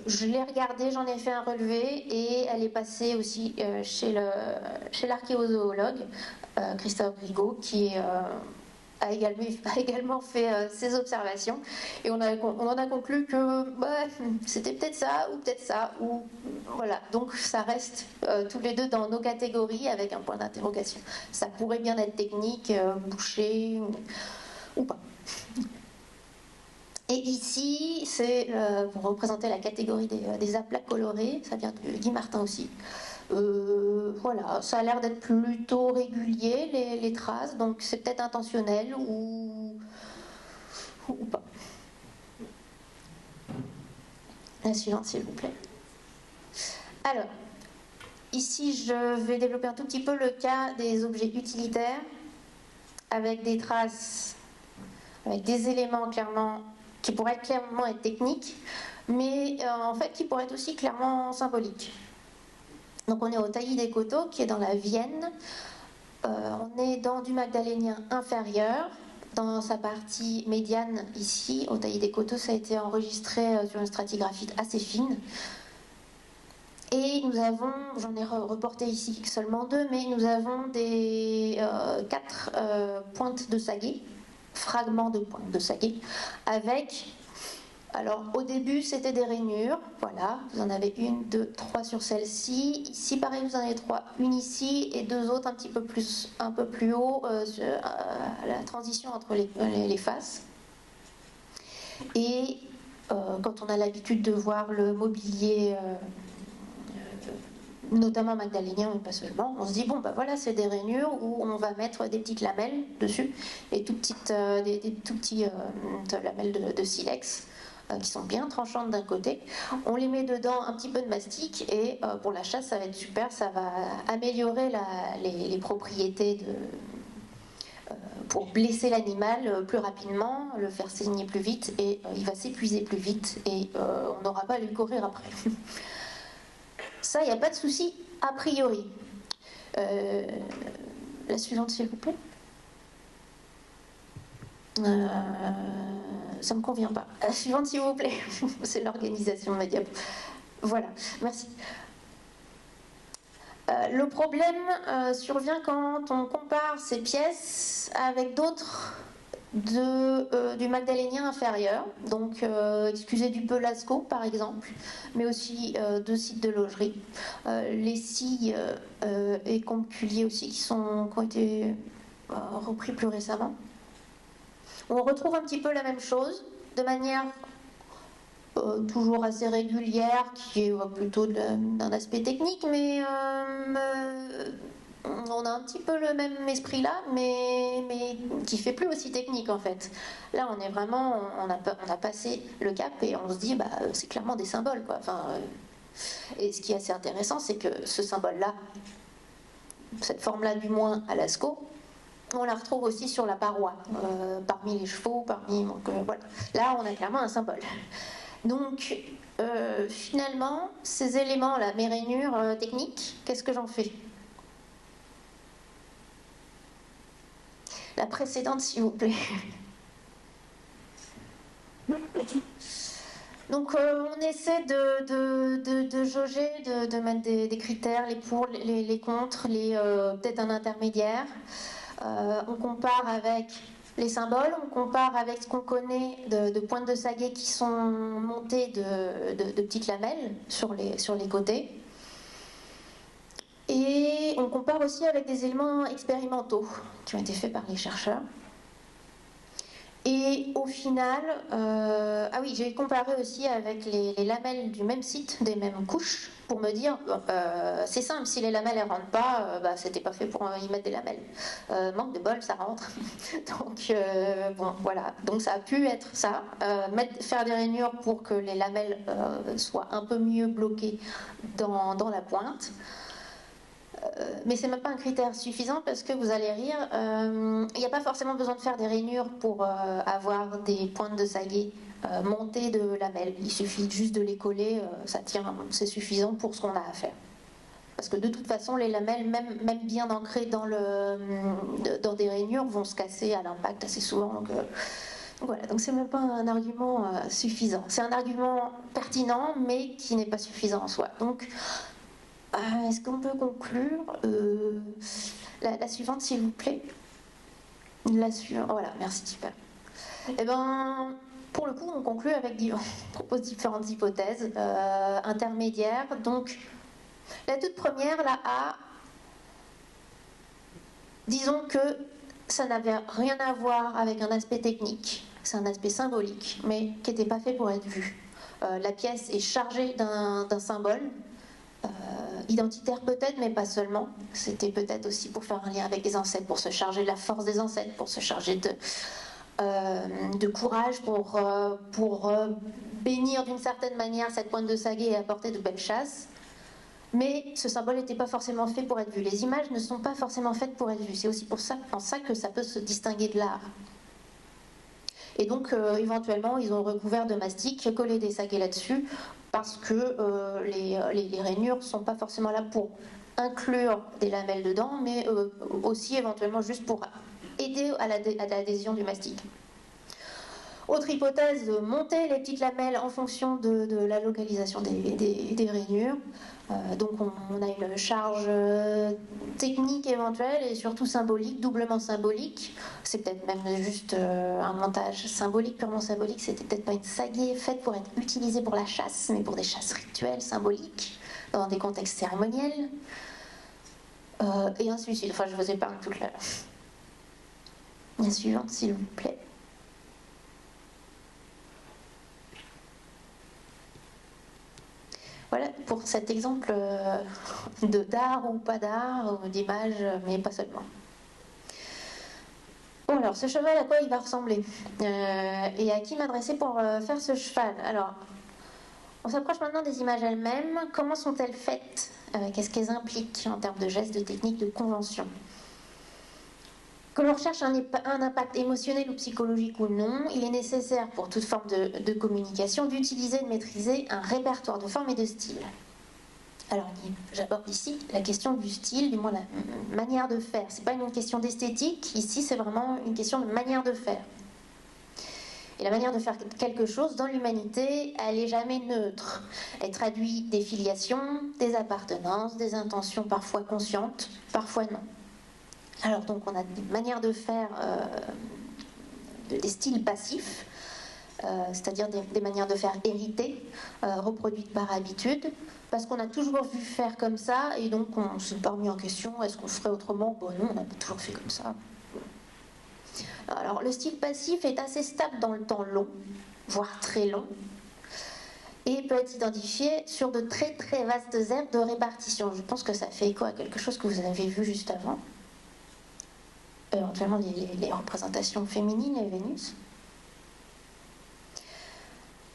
je l'ai regardée, j'en ai fait un relevé et elle est passée aussi chez l'archéozoologue Christophe Rigaud, qui a également fait ses observations et on en a conclu que c'était peut-être ça ou peut-être ça ou voilà, donc ça reste tous les deux dans nos catégories avec un point d'interrogation. Ça pourrait bien être technique, bouché ou pas. Et ici, c'est pour représenter la catégorie des aplats colorés, ça vient de Guy Martin aussi. Voilà, ça a l'air d'être plutôt régulier les traces, donc c'est peut-être intentionnel ou pas. La suivante, s'il vous plaît. Alors, ici, je vais développer un tout petit peu le cas des objets utilitaires avec des traces, avec des éléments clairement qui pourraient clairement être techniques, mais en fait qui pourraient être aussi clairement symboliques. Donc on est au taillis des coteaux qui est dans la Vienne. On est dans du magdalénien inférieur, dans sa partie médiane ici, au taillis des coteaux, ça a été enregistré sur une stratigraphie assez fine. Et nous avons, j'en ai reporté ici seulement deux, mais nous avons des 4 pointes de saguet, fragments de pointes de saguet, avec... Alors au début c'était des rainures, voilà, vous en avez une, deux, trois sur celle-ci. Ici pareil vous en avez trois, une ici et deux autres un peu plus haut, à la transition entre les faces. Et quand on a l'habitude de voir le mobilier, notamment magdalénien, mais pas seulement, on se dit, bon, bah voilà, c'est des rainures où on va mettre des petites lamelles dessus, et des tout petits lamelles de silex, qui sont bien tranchantes d'un côté. On les met dedans un petit peu de mastic, et pour la chasse, ça va être super, ça va améliorer les propriétés pour blesser l'animal plus rapidement, le faire saigner plus vite, et il va s'épuiser plus vite, et on n'aura pas à lui courir après. Ça, il n'y a pas de souci, a priori. La suivante, s'il vous plaît. Ça ne me convient pas. La suivante, s'il vous plaît. C'est l'organisation de ma diapo. Voilà, merci. Le problème survient quand on compare ces pièces avec d'autres du magdalénien inférieur, donc excusez du peu Lascaux par exemple, mais aussi deux sites de logerie, les scies et Combeculier aussi qui ont été repris plus récemment. On retrouve un petit peu la même chose de manière toujours assez régulière, qui est plutôt d'un aspect technique, mais on a un petit peu le même esprit là, mais qui fait plus aussi technique en fait. Là, on est vraiment, on a passé le cap et on se dit, bah, c'est clairement des symboles, quoi. Enfin, et ce qui est assez intéressant, c'est que ce symbole-là, cette forme-là du moins à Lascaux, on la retrouve aussi sur la paroi, parmi les chevaux, donc voilà. Là, on a clairement un symbole. Donc, finalement, ces éléments-là, mes rainures techniques, qu'est-ce que j'en fais? La précédente, s'il vous plaît. Donc, on essaie de jauger, de mettre des critères, les pour, les contre, peut-être un intermédiaire. On compare avec les symboles, on compare avec ce qu'on connaît de pointes de saguet qui sont montées de petites lamelles sur les côtés. Et on compare aussi avec des éléments expérimentaux qui ont été faits par les chercheurs. Et au final, ah oui, j'ai comparé aussi avec les lamelles du même site, des mêmes couches, pour me dire, c'est simple, si les lamelles ne rentrent pas, c'était pas fait pour y mettre des lamelles. Manque de bol, ça rentre. Donc, bon, voilà. Donc ça a pu être ça. Faire des rainures pour que les lamelles soient un peu mieux bloquées dans la pointe. Mais c'est même pas un critère suffisant parce que vous allez rire, il n'y a pas forcément besoin de faire des rainures pour avoir des pointes de saguet montées de lamelles. Il suffit juste de les coller, ça tient, c'est suffisant pour ce qu'on a à faire. Parce que de toute façon, les lamelles, même bien ancrées dans des rainures, vont se casser à l'impact assez souvent. Donc voilà, donc c'est même pas un argument suffisant. C'est un argument pertinent, mais qui n'est pas suffisant en soi. Donc est-ce qu'on peut conclure la suivante, s'il vous plaît? La suivante, voilà, merci, super. Eh bien, pour le coup, on conclut on propose différentes hypothèses intermédiaires. Donc, la toute première, la A, disons que ça n'avait rien à voir avec un aspect technique, c'est un aspect symbolique, mais qui n'était pas fait pour être vu. La pièce est chargée d'un symbole, identitaire peut-être, mais pas seulement. C'était peut-être aussi pour faire un lien avec les ancêtres, pour se charger de la force des ancêtres, pour se charger de courage, pour bénir d'une certaine manière cette pointe de saguet et apporter de belles chasses. Mais ce symbole n'était pas forcément fait pour être vu. Les images ne sont pas forcément faites pour être vues. C'est aussi en ça que ça peut se distinguer de l'art. Et donc, éventuellement, ils ont recouvert de mastic, collé des saguets là-dessus, parce que les rainures ne sont pas forcément là pour inclure des lamelles dedans, mais aussi éventuellement juste pour aider à l'adhésion du mastic. Autre hypothèse, monter les petites lamelles en fonction de la localisation des rainures. Donc on a une charge technique éventuelle et surtout symbolique, doublement symbolique. C'est peut-être même juste un montage symbolique, purement symbolique. C'était peut-être pas une saguée faite pour être utilisée pour la chasse, mais pour des chasses rituelles, symboliques, dans des contextes cérémoniels. Et ainsi de suite. Enfin, je vous épargne toute la suivante, s'il vous plaît. pour cet exemple d'art ou pas d'art, d'image, mais pas seulement. Bon, alors, ce cheval, à quoi il va ressembler et à qui m'adresser pour faire ce cheval? Alors, on s'approche maintenant des images elles-mêmes. Comment sont-elles faites? Qu'est-ce qu'elles impliquent en termes de gestes, de techniques, de conventions? Que l'on recherche un impact émotionnel ou psychologique ou non, il est nécessaire pour toute forme de communication d'utiliser et de maîtriser un répertoire de formes et de styles. Alors, j'aborde ici la question du style, du moins la manière de faire. C'est pas une question d'esthétique, ici c'est vraiment une question de manière de faire. Et la manière de faire quelque chose dans l'humanité, elle n'est jamais neutre. Elle traduit des filiations, des appartenances, des intentions parfois conscientes, parfois non. Alors donc on a des manières de faire, des styles passifs, c'est-à-dire des manières de faire héritées, reproduites par habitude, parce qu'on a toujours vu faire comme ça, et donc on ne s'est pas remis en question, est-ce qu'on ferait autrement? Bon non, on a toujours fait comme ça. Alors le style passif est assez stable dans le temps long, voire très long, et peut être identifié sur de très très vastes aires de répartition. Je pense que ça fait écho à quelque chose que vous avez vu juste avant. Éventuellement les représentations féminines et Vénus.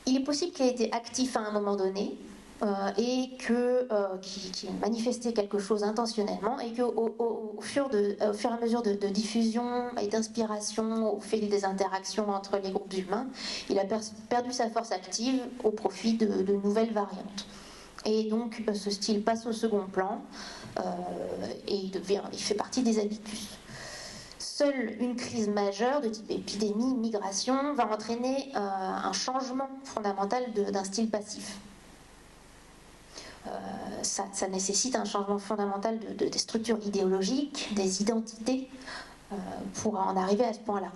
Il est possible qu'il ait été actif à un moment donné et qu'il manifestait quelque chose intentionnellement et qu'au fur et à mesure de diffusion et d'inspiration, au fil des interactions entre les groupes humains, il a perdu sa force active au profit de nouvelles variantes. Et donc ce style passe au second plan et il fait partie des habitus. Seule une crise majeure de type épidémie, migration, va entraîner un changement fondamental d'un style passif. Ça nécessite un changement fondamental des structures idéologiques, des identités, pour en arriver à ce point-là.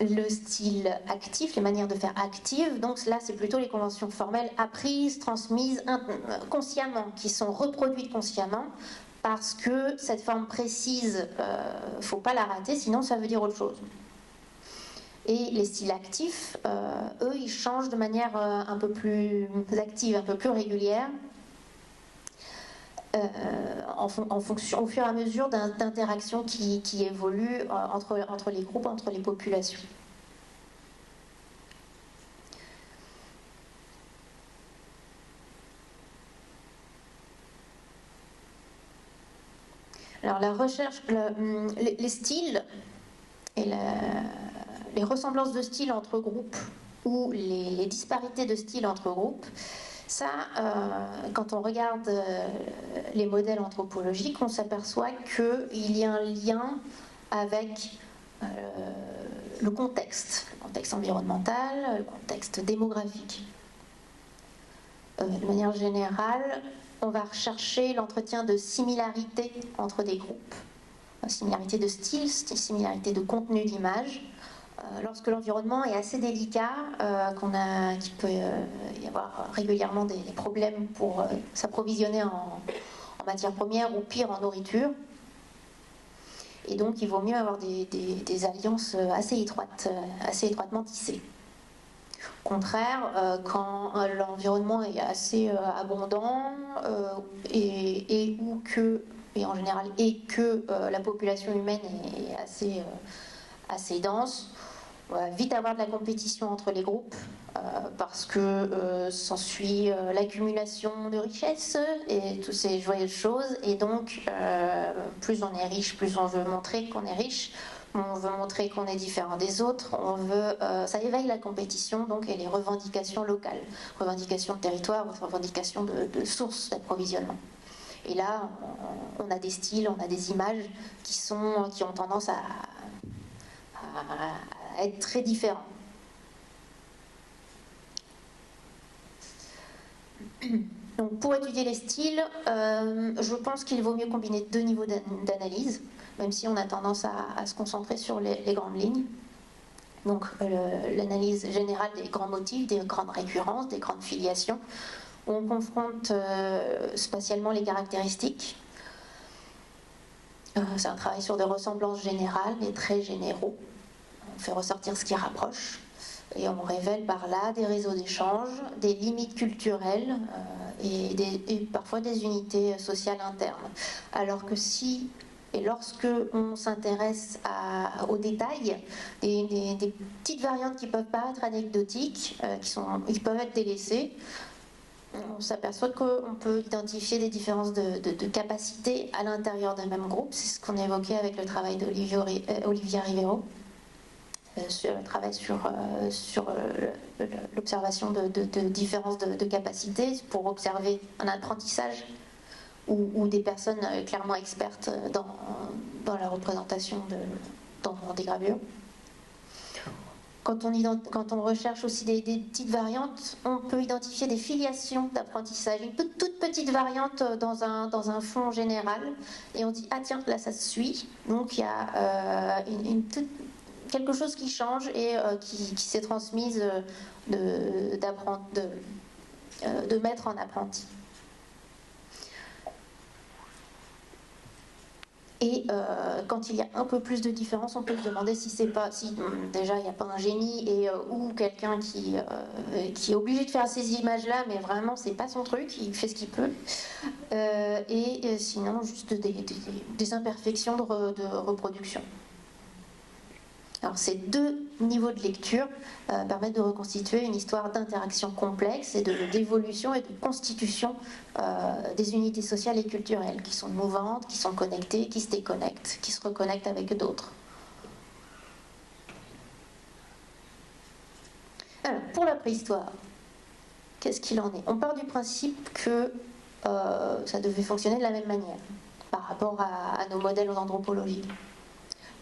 Le style actif, les manières de faire actives, donc là c'est plutôt les conventions formelles apprises, transmises consciemment, qui sont reproduites consciemment, parce que cette forme précise, il ne faut pas la rater, sinon ça veut dire autre chose. Et les styles actifs, eux, ils changent de manière un peu plus active, un peu plus régulière, en fonction, au fur et à mesure d'interactions qui évoluent entre les groupes, entre les populations. Alors la recherche, les styles et les ressemblances de styles entre groupes ou les disparités de styles entre groupes, ça, quand on regarde les modèles anthropologiques, on s'aperçoit qu'il y a un lien avec le contexte environnemental, le contexte démographique. De manière générale, on va rechercher l'entretien de similarités entre des groupes, similarité de style, similarité de contenu d'image. Lorsque l'environnement est assez délicat, qu'il peut y avoir régulièrement des problèmes pour s'approvisionner en matières premières ou pire en nourriture. Et donc il vaut mieux avoir des alliances assez étroitement tissées. Au contraire, quand l'environnement est assez abondant et en général la population humaine est assez dense, on va vite avoir de la compétition entre les groupes parce que s'ensuit l'accumulation de richesses et toutes ces joyeuses choses, et donc plus on est riche, plus on veut montrer qu'on est riche, on veut montrer qu'on est différent des autres, ça éveille la compétition donc, et les revendications locales, revendications de territoire, revendications de sources d'approvisionnement. Et là, on a des styles, on a des images qui ont tendance à être très différents. Donc, pour étudier les styles, je pense qu'il vaut mieux combiner deux niveaux d'analyse, même si on a tendance à se concentrer sur les grandes lignes. Donc l'analyse générale des grands motifs, des grandes récurrences, des grandes filiations. On confronte spatialement les caractéristiques. C'est un travail sur des ressemblances générales, des traits généraux. On fait ressortir ce qui rapproche. Et on révèle par là des réseaux d'échange, des limites culturelles et parfois des unités sociales internes. Alors que si et lorsque on s'intéresse aux détails, des petites variantes qui peuvent paraître anecdotiques, qui peuvent être délaissées, on s'aperçoit qu'on peut identifier des différences de capacité à l'intérieur d'un même groupe. C'est ce qu'on évoquait avec le travail d'Olivia Rivero. Le travail sur l'observation de différences de capacité pour observer un apprentissage ou des personnes clairement expertes dans la représentation dans des gravures. Quand on recherche aussi des petites variantes, on peut identifier des filiations d'apprentissage, une toute petite variante dans un fond général, et on dit ah tiens là ça se suit, donc il y a quelque chose qui change et qui s'est transmise de maître en apprenti. Et quand il y a un peu plus de différence, on peut se demander si déjà il n'y a pas un génie ou quelqu'un qui est obligé de faire ces images-là, mais vraiment c'est pas son truc, il fait ce qu'il peut. Et sinon juste des imperfections de reproduction. Alors ces deux niveaux de lecture permettent de reconstituer une histoire d'interaction complexe et d'évolution et de constitution des unités sociales et culturelles qui sont mouvantes, qui sont connectées, qui se déconnectent, qui se reconnectent avec d'autres. Alors pour la préhistoire, qu'est-ce qu'il en est? On part du principe que ça devait fonctionner de la même manière par rapport à nos modèles anthropologiques.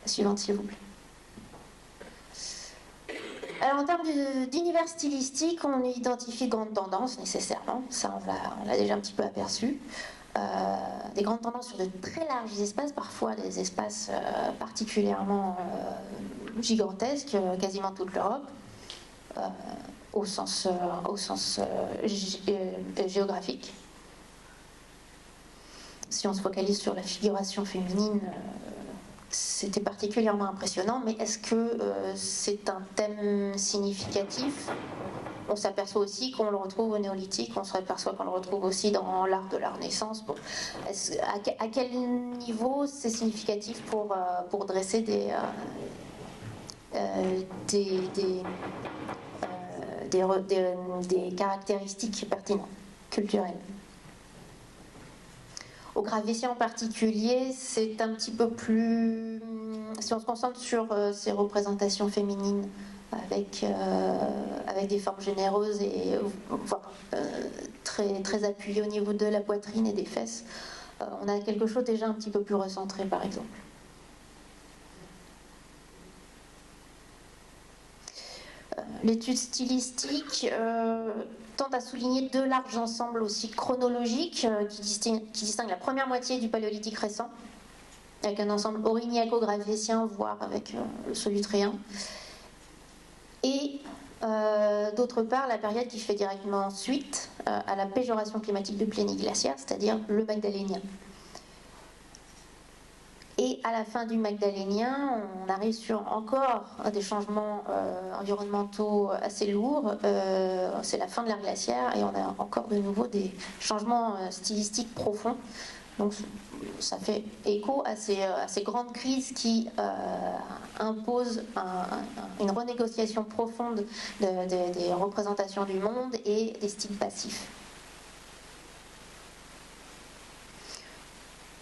La suivante s'il vous plaît. Alors en termes d'univers stylistique, on identifie de grandes tendances nécessairement, ça on l'a déjà un petit peu aperçu. Des grandes tendances sur de très larges espaces, parfois des espaces particulièrement gigantesques, quasiment toute l'Europe, au sens géographique. Si on se focalise sur la figuration féminine, c'était particulièrement impressionnant, mais est-ce que c'est un thème significatif? On s'aperçoit aussi qu'on le retrouve au néolithique, on s'aperçoit qu'on le retrouve aussi dans l'art de la Renaissance. Bon, à quel niveau c'est significatif pour dresser des caractéristiques pertinentes, culturelles? Au Gravétien en particulier, c'est un petit peu plus... Si on se concentre sur ces représentations féminines avec des formes généreuses et très appuyées au niveau de la poitrine et des fesses, on a quelque chose déjà un petit peu plus recentré par exemple. L'étude stylistique tente à souligner deux larges ensembles aussi chronologiques qui distinguent la première moitié du paléolithique récent, avec un ensemble aurignaco-gravétien, voire avec le solutréen, et d'autre part la période qui fait directement suite à la péjoration climatique du pléniglaciaire, c'est-à-dire le magdalénien. Et à la fin du magdalénien, on arrive sur encore des changements environnementaux assez lourds. C'est la fin de l'ère glaciaire et on a encore de nouveau des changements stylistiques profonds. Donc ça fait écho à ces grandes crises qui imposent une renégociation profonde des représentations du monde et des styles passifs.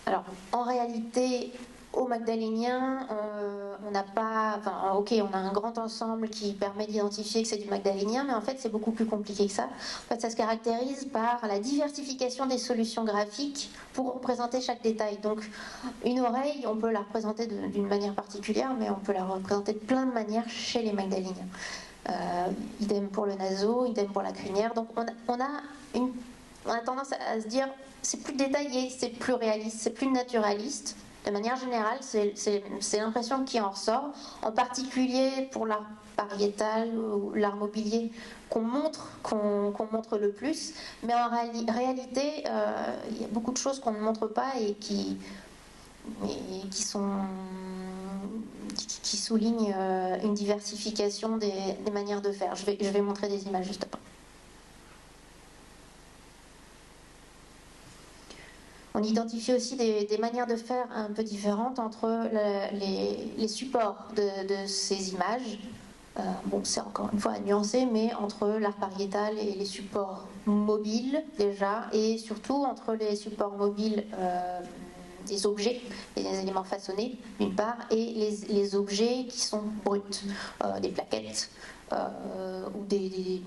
Alors, en réalité, au magdalénien, on n'a pas... Enfin, ok, on a un grand ensemble qui permet d'identifier que c'est du magdalénien, mais en fait, c'est beaucoup plus compliqué que ça. En fait, ça se caractérise par la diversification des solutions graphiques pour représenter chaque détail. Donc, une oreille, on peut la représenter d'une manière particulière, mais on peut la représenter de plein de manières chez les magdaléniens. Idem pour le naseau, idem pour la crinière. Donc, on a tendance à se dire... C'est plus détaillé, c'est plus réaliste, c'est plus naturaliste. De manière générale, c'est l'impression qui en ressort, en particulier pour l'art pariétal ou l'art mobilier qu'on montre le plus. Mais en réalité, il y a beaucoup de choses qu'on ne montre pas et qui qui souligne une diversification des manières de faire. Je vais montrer des images juste après. On identifie aussi des manières de faire un peu différentes entre les supports de ces images. Bon, c'est encore une fois à nuancer, mais entre l'art pariétal et les supports mobiles déjà, et surtout entre les supports mobiles des objets, des éléments façonnés d'une part, et les objets qui sont bruts, des plaquettes ou des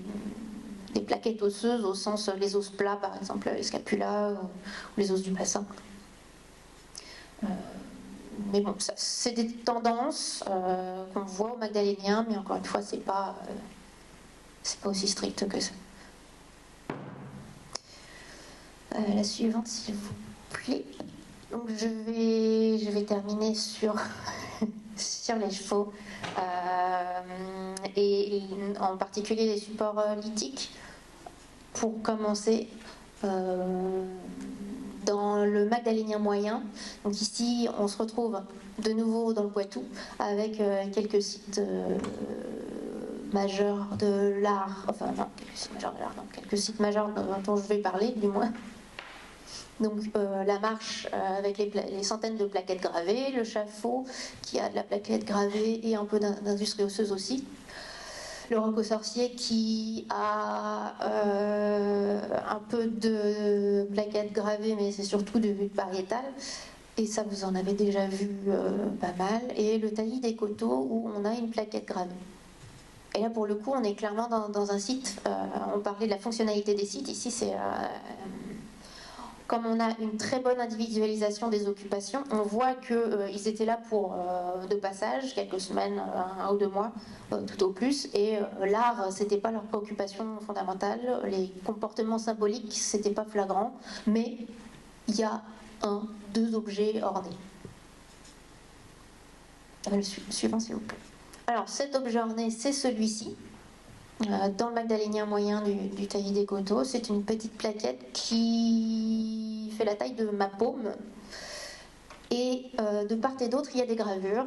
plaquettes osseuses au sens les os plats par exemple, les scapulas ou les os du bassin. Mais bon, c'est des tendances qu'on voit au magdalénien, mais encore une fois, c'est pas aussi strict que ça. La suivante, s'il vous plaît. Donc je vais terminer sur sur les chevaux et en particulier les supports lithiques. Pour commencer, dans le magdalénien moyen, donc ici on se retrouve de nouveau dans le Poitou avec quelques sites majeurs de l'art, enfin non, quelques sites majeurs dont je vais parler du moins. Donc la marche avec les centaines de plaquettes gravées, le chafaud qui a de la plaquette gravée et un peu d'industrie osseuse aussi. Le roc aux sorciers qui a un peu de plaquettes gravées, mais c'est surtout du pariétal. Et ça, vous en avez déjà vu pas mal. Et le taillis des coteaux où on a une plaquette gravée. Et là, pour le coup, on est clairement dans un site. On parlait de la fonctionnalité des sites. Ici, c'est... comme on a une très bonne individualisation des occupations, on voit qu'ils étaient là pour de passage, quelques semaines, 1 ou 2 mois, tout au plus, et l'art, c'était pas leur préoccupation fondamentale, les comportements symboliques, c'était pas flagrant, mais il y a 2 objets ornés. Le suivant, s'il vous plaît. Alors, cet objet orné, c'est celui-ci. Dans le magdalénien moyen du taillis des coteaux, c'est une petite plaquette qui fait la taille de ma paume. Et de part et d'autre, il y a des gravures.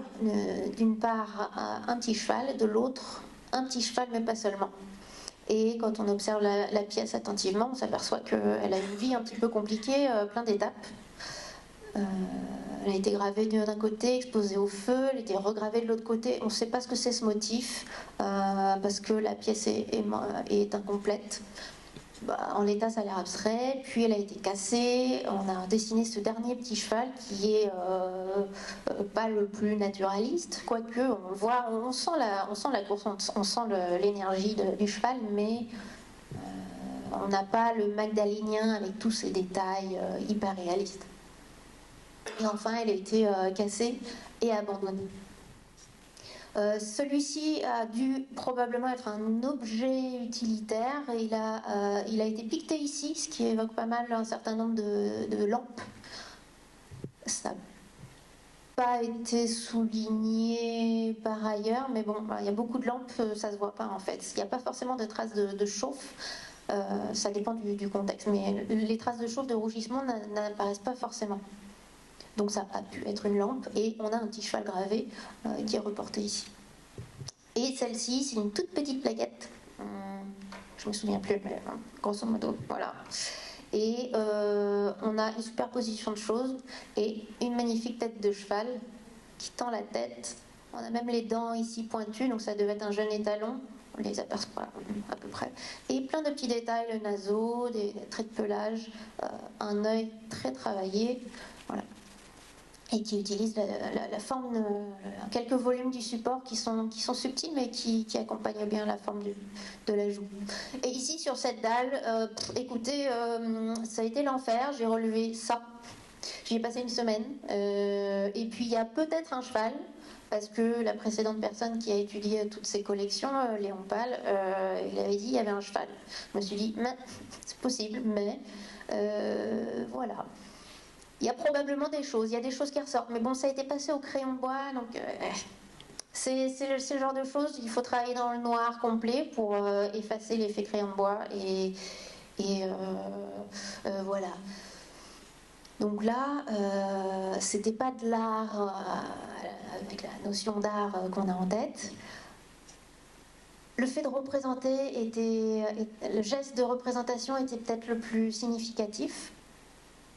D'une part, un petit cheval, de l'autre, un petit cheval, mais pas seulement. Et quand on observe la pièce attentivement, on s'aperçoit qu'elle a une vie un petit peu compliquée, plein d'étapes. Elle a été gravée d'un côté, exposée au feu, elle a été regravée de l'autre côté. On ne sait pas ce que c'est ce motif, parce que la pièce est incomplète. En l'état, ça a l'air abstrait. Puis elle a été cassée. On a dessiné ce dernier petit cheval qui est pas le plus naturaliste, quoique on voit, on sent la course, on sent l'énergie du cheval, mais on n'a pas le magdalénien avec tous ces détails hyper réalistes. Et enfin, elle a été cassée et abandonnée. Celui-ci a dû probablement être un objet utilitaire. Il a été piqueté ici, ce qui évoque pas mal un certain nombre de lampes. Ça n'a pas été souligné par ailleurs, mais bon, il y a beaucoup de lampes, ça se voit pas en fait. Il n'y a pas forcément de traces de chauffe. Ça dépend du contexte, mais les traces de chauffe, de rougissement n'apparaissent pas forcément. Donc ça a pu être une lampe, et on a un petit cheval gravé qui est reporté ici. Et celle-ci, c'est une toute petite plaquette. Je me souviens plus, mais grosso modo, voilà. Et on a une superposition de choses et une magnifique tête de cheval qui tend la tête. On a même les dents ici pointues, donc ça devait être un jeune étalon. On les aperçoit à peu près. Et plein de petits détails, le naseau, des traits de pelage, un œil très travaillé. Voilà. Et qui utilise la forme, quelques volumes du support qui sont subtils, mais qui accompagnent bien la forme de la joue. Et ici, sur cette dalle, écoutez, ça a été l'enfer, j'ai relevé ça. J'y ai passé une semaine. Et puis, il y a peut-être un cheval, parce que la précédente personne qui a étudié toutes ces collections, Léon Pal, il avait dit qu'il y avait un cheval. Je me suis dit, c'est possible, mais voilà. Il y a probablement des choses, il y a des choses qui ressortent, mais bon, ça a été passé au crayon de bois, donc c'est le genre de choses, il faut travailler dans le noir complet pour effacer l'effet crayon de bois, et voilà. Donc là, c'était pas de l'art avec la notion d'art qu'on a en tête. Le fait de représenter le geste de représentation était peut-être le plus significatif.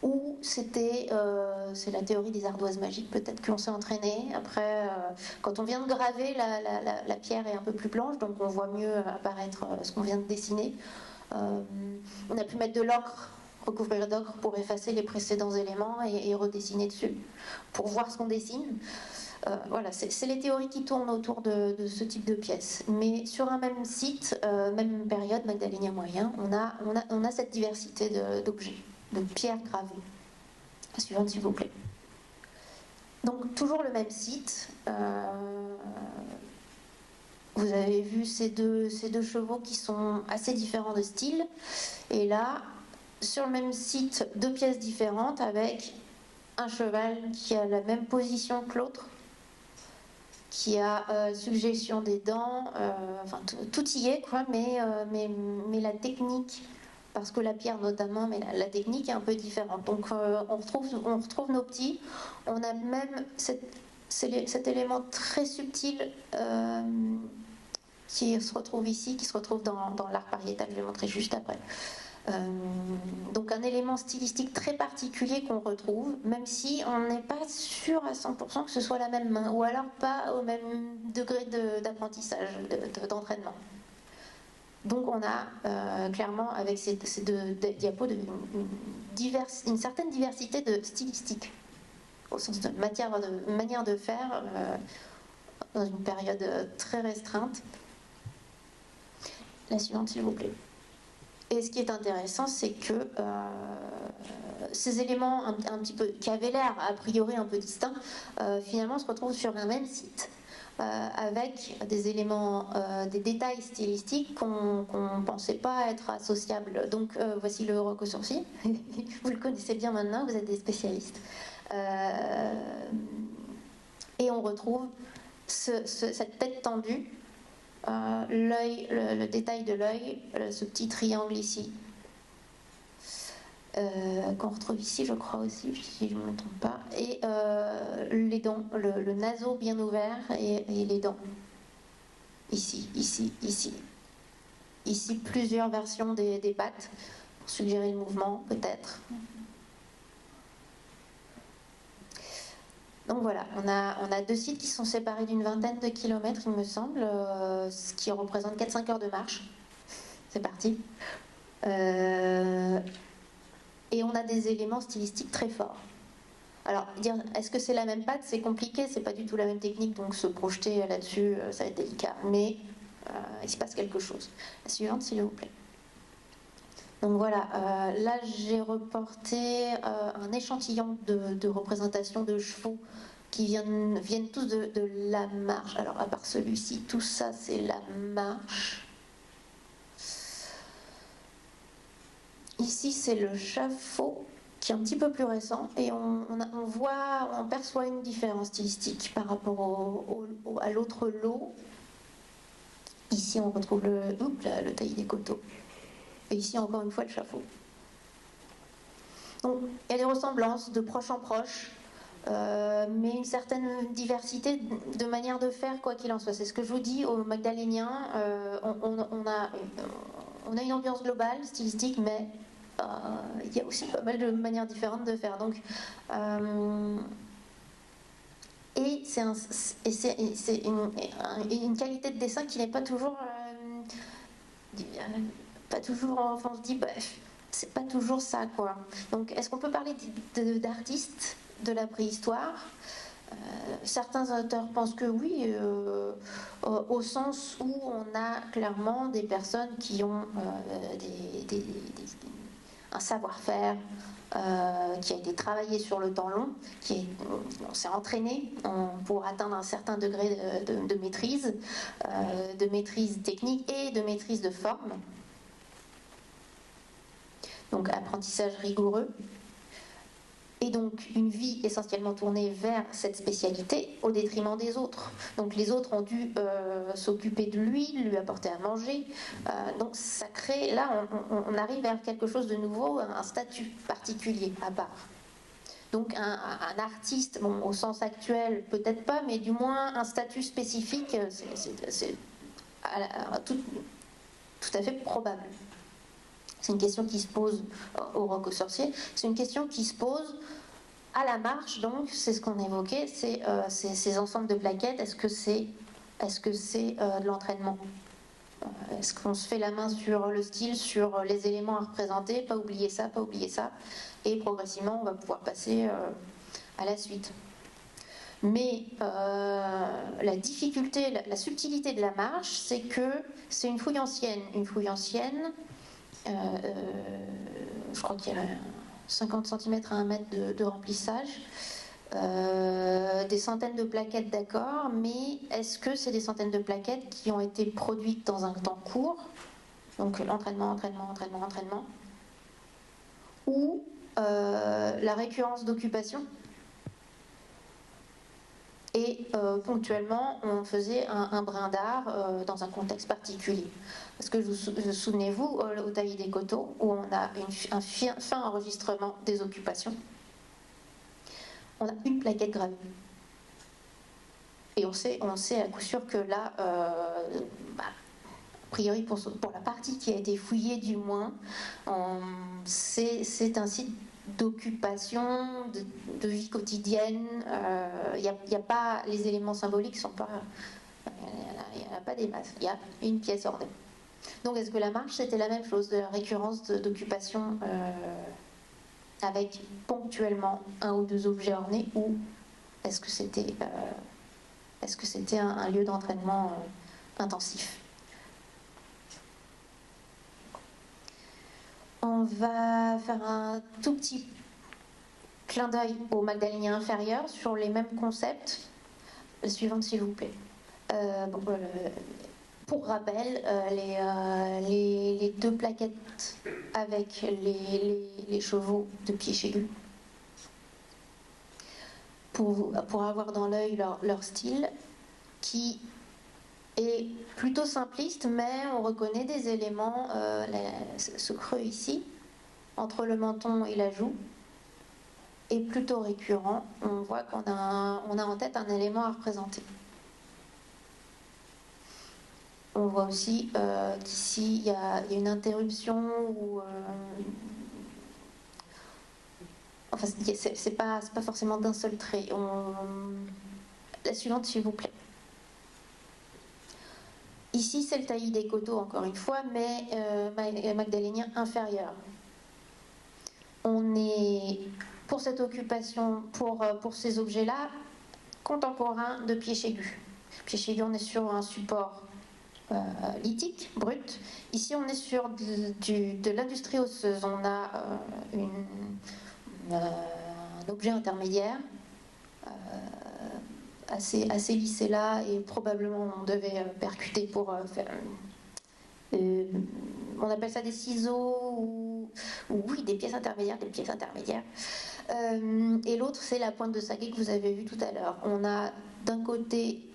Ou c'est la théorie des ardoises magiques, peut-être qu'on s'est entraîné. Après, quand on vient de graver, la pierre est un peu plus blanche, donc on voit mieux apparaître ce qu'on vient de dessiner. On a pu mettre de l'ocre, recouvrir d'ocre pour effacer les précédents éléments et redessiner dessus, pour voir ce qu'on dessine. Voilà, c'est les théories qui tournent autour de ce type de pièces. Mais sur un même site, même période, Magdalénien moyen, on a cette diversité d'objets, de pierres gravées. La suivante, s'il vous plaît. Donc, toujours le même site. Vous avez vu ces deux chevaux qui sont assez différents de style. Et là, sur le même site, deux pièces différentes avec un cheval qui a la même position que l'autre, qui a suggestion des dents, enfin tout y est, quoi, mais la technique, parce que la pierre notamment, mais la technique est un peu différente. Donc on retrouve nos petits, on a même cet élément très subtil qui se retrouve ici, qui se retrouve dans l'art pariétal, je vais montrer juste après. Donc un élément stylistique très particulier qu'on retrouve, même si on n'est pas sûr à 100% que ce soit la même main, ou alors pas au même degré d'apprentissage, d'entraînement. Donc on a clairement avec ces deux diapos une certaine diversité de stylistique, au sens de manière de faire dans une période très restreinte. La suivante, s'il vous plaît. Et ce qui est intéressant, c'est que ces éléments un petit peu qui avaient l'air a priori un peu distincts, finalement se retrouvent sur un même site, avec des éléments, des détails stylistiques qu'on ne pensait pas être associables. Donc voici le roc au sourcil. Vous le connaissez bien maintenant, vous êtes des spécialistes. Et on retrouve cette tête tendue. L'œil, le détail de l'œil, ce petit triangle ici, qu'on retrouve ici, je crois aussi, si je ne me trompe pas, et les dents, le naseau bien ouvert et les dents. Ici, ici, ici. Ici, plusieurs versions des pattes pour suggérer le mouvement, peut-être. Donc voilà, on a deux sites qui sont séparés d'une vingtaine de kilomètres, il me semble, ce qui représente 4-5 heures de marche. C'est parti. Et on a des éléments stylistiques très forts. Alors, dire est-ce que c'est la même patte, c'est compliqué, c'est pas du tout la même technique, donc se projeter là-dessus, ça va être délicat. Mais il se passe quelque chose. La suivante, s'il vous plaît. Donc voilà, là j'ai reporté un échantillon de représentation de chevaux qui viennent tous de la marche. Alors à part celui-ci, tout ça c'est la marche. Ici c'est le chafaud qui est un petit peu plus récent et on perçoit une différence stylistique par rapport à l'autre lot. Ici on retrouve le taillis des coteaux. Et ici, encore une fois, le chafaud. Donc, il y a des ressemblances de proche en proche, mais une certaine diversité de manière de faire, quoi qu'il en soit. C'est ce que je vous dis, au Magdalénien, on a une ambiance globale, stylistique, mais il y a aussi pas mal de manières différentes de faire. Donc, et c'est une qualité de dessin qui n'est pas toujours... pas toujours, enfin, on se dit, c'est pas toujours ça, quoi. Donc, est-ce qu'on peut parler d'artistes de la préhistoire ? Certains auteurs pensent que oui, au sens où on a clairement des personnes qui ont un savoir-faire qui a été travaillé sur le temps long, on s'est entraîné pour atteindre un certain degré de maîtrise technique et de maîtrise de forme. Donc apprentissage rigoureux. Et donc une vie essentiellement tournée vers cette spécialité au détriment des autres. Donc les autres ont dû s'occuper de lui apporter à manger. Donc ça crée, là on arrive vers quelque chose de nouveau, un statut particulier à part. Donc un artiste, bon, au sens actuel, peut-être pas, mais du moins un statut spécifique, c'est tout à fait probable. C'est une question qui se pose au rock aux sorciers, c'est une question qui se pose à la marche, donc c'est ce qu'on évoquait, c'est ces ensembles de plaquettes, est-ce que c'est de l'entraînement? Est-ce qu'on se fait la main sur le style, sur les éléments à représenter, pas oublier ça, et progressivement on va pouvoir passer à la suite. Mais la difficulté, la subtilité de la marche, c'est que c'est une fouille ancienne. Je crois qu'il y a 50 cm à 1 mètre de remplissage, des centaines de plaquettes, d'accord, mais est-ce que c'est des centaines de plaquettes qui ont été produites dans un temps court, donc l'entraînement, ou la récurrence d'occupation? Et ponctuellement, on faisait un brin d'art dans un contexte particulier. Parce que souvenez-vous, au taillis des coteaux, où on a un fin enregistrement des occupations, on a une plaquette gravée. Et on sait à coup sûr que là, a priori pour la partie qui a été fouillée du moins, c'est un site d'occupation, de vie quotidienne. Il n'y a pas, les éléments symboliques sont pas, il n'y a pas des masses, il y a une pièce ornée. Donc est-ce que la marche c'était la même chose, de la récurrence d'occupation avec ponctuellement un ou deux objets ornés, ou est-ce que c'était un lieu d'entraînement intensif? On va faire un tout petit clin d'œil au Magdalénien inférieur sur les mêmes concepts. La suivante, s'il vous plaît. Pour rappel, les deux plaquettes avec les chevaux de Piéchégu, pour avoir dans l'œil leur style, qui est plutôt simpliste, mais on reconnaît des éléments, ce creux ici, entre le menton et la joue, est plutôt récurrent. On voit qu'on a en tête un élément à représenter. On voit aussi qu'ici, il y a une interruption ou... enfin, c'est pas forcément d'un seul trait. La suivante, s'il vous plaît. Ici, c'est le taillis des coteaux, encore une fois, mais magdalénien inférieur. On est, pour cette occupation, pour ces objets-là, contemporain de Piéchégu. Piéchégu, on est sur un support lithique, brut. Ici, on est sur de l'industrie osseuse. On a un objet intermédiaire assez lissé là, et probablement on devait percuter pour faire... on appelle ça des ciseaux ou oui, des pièces intermédiaires, et l'autre, c'est la pointe de saké que vous avez vue tout à l'heure. On a d'un côté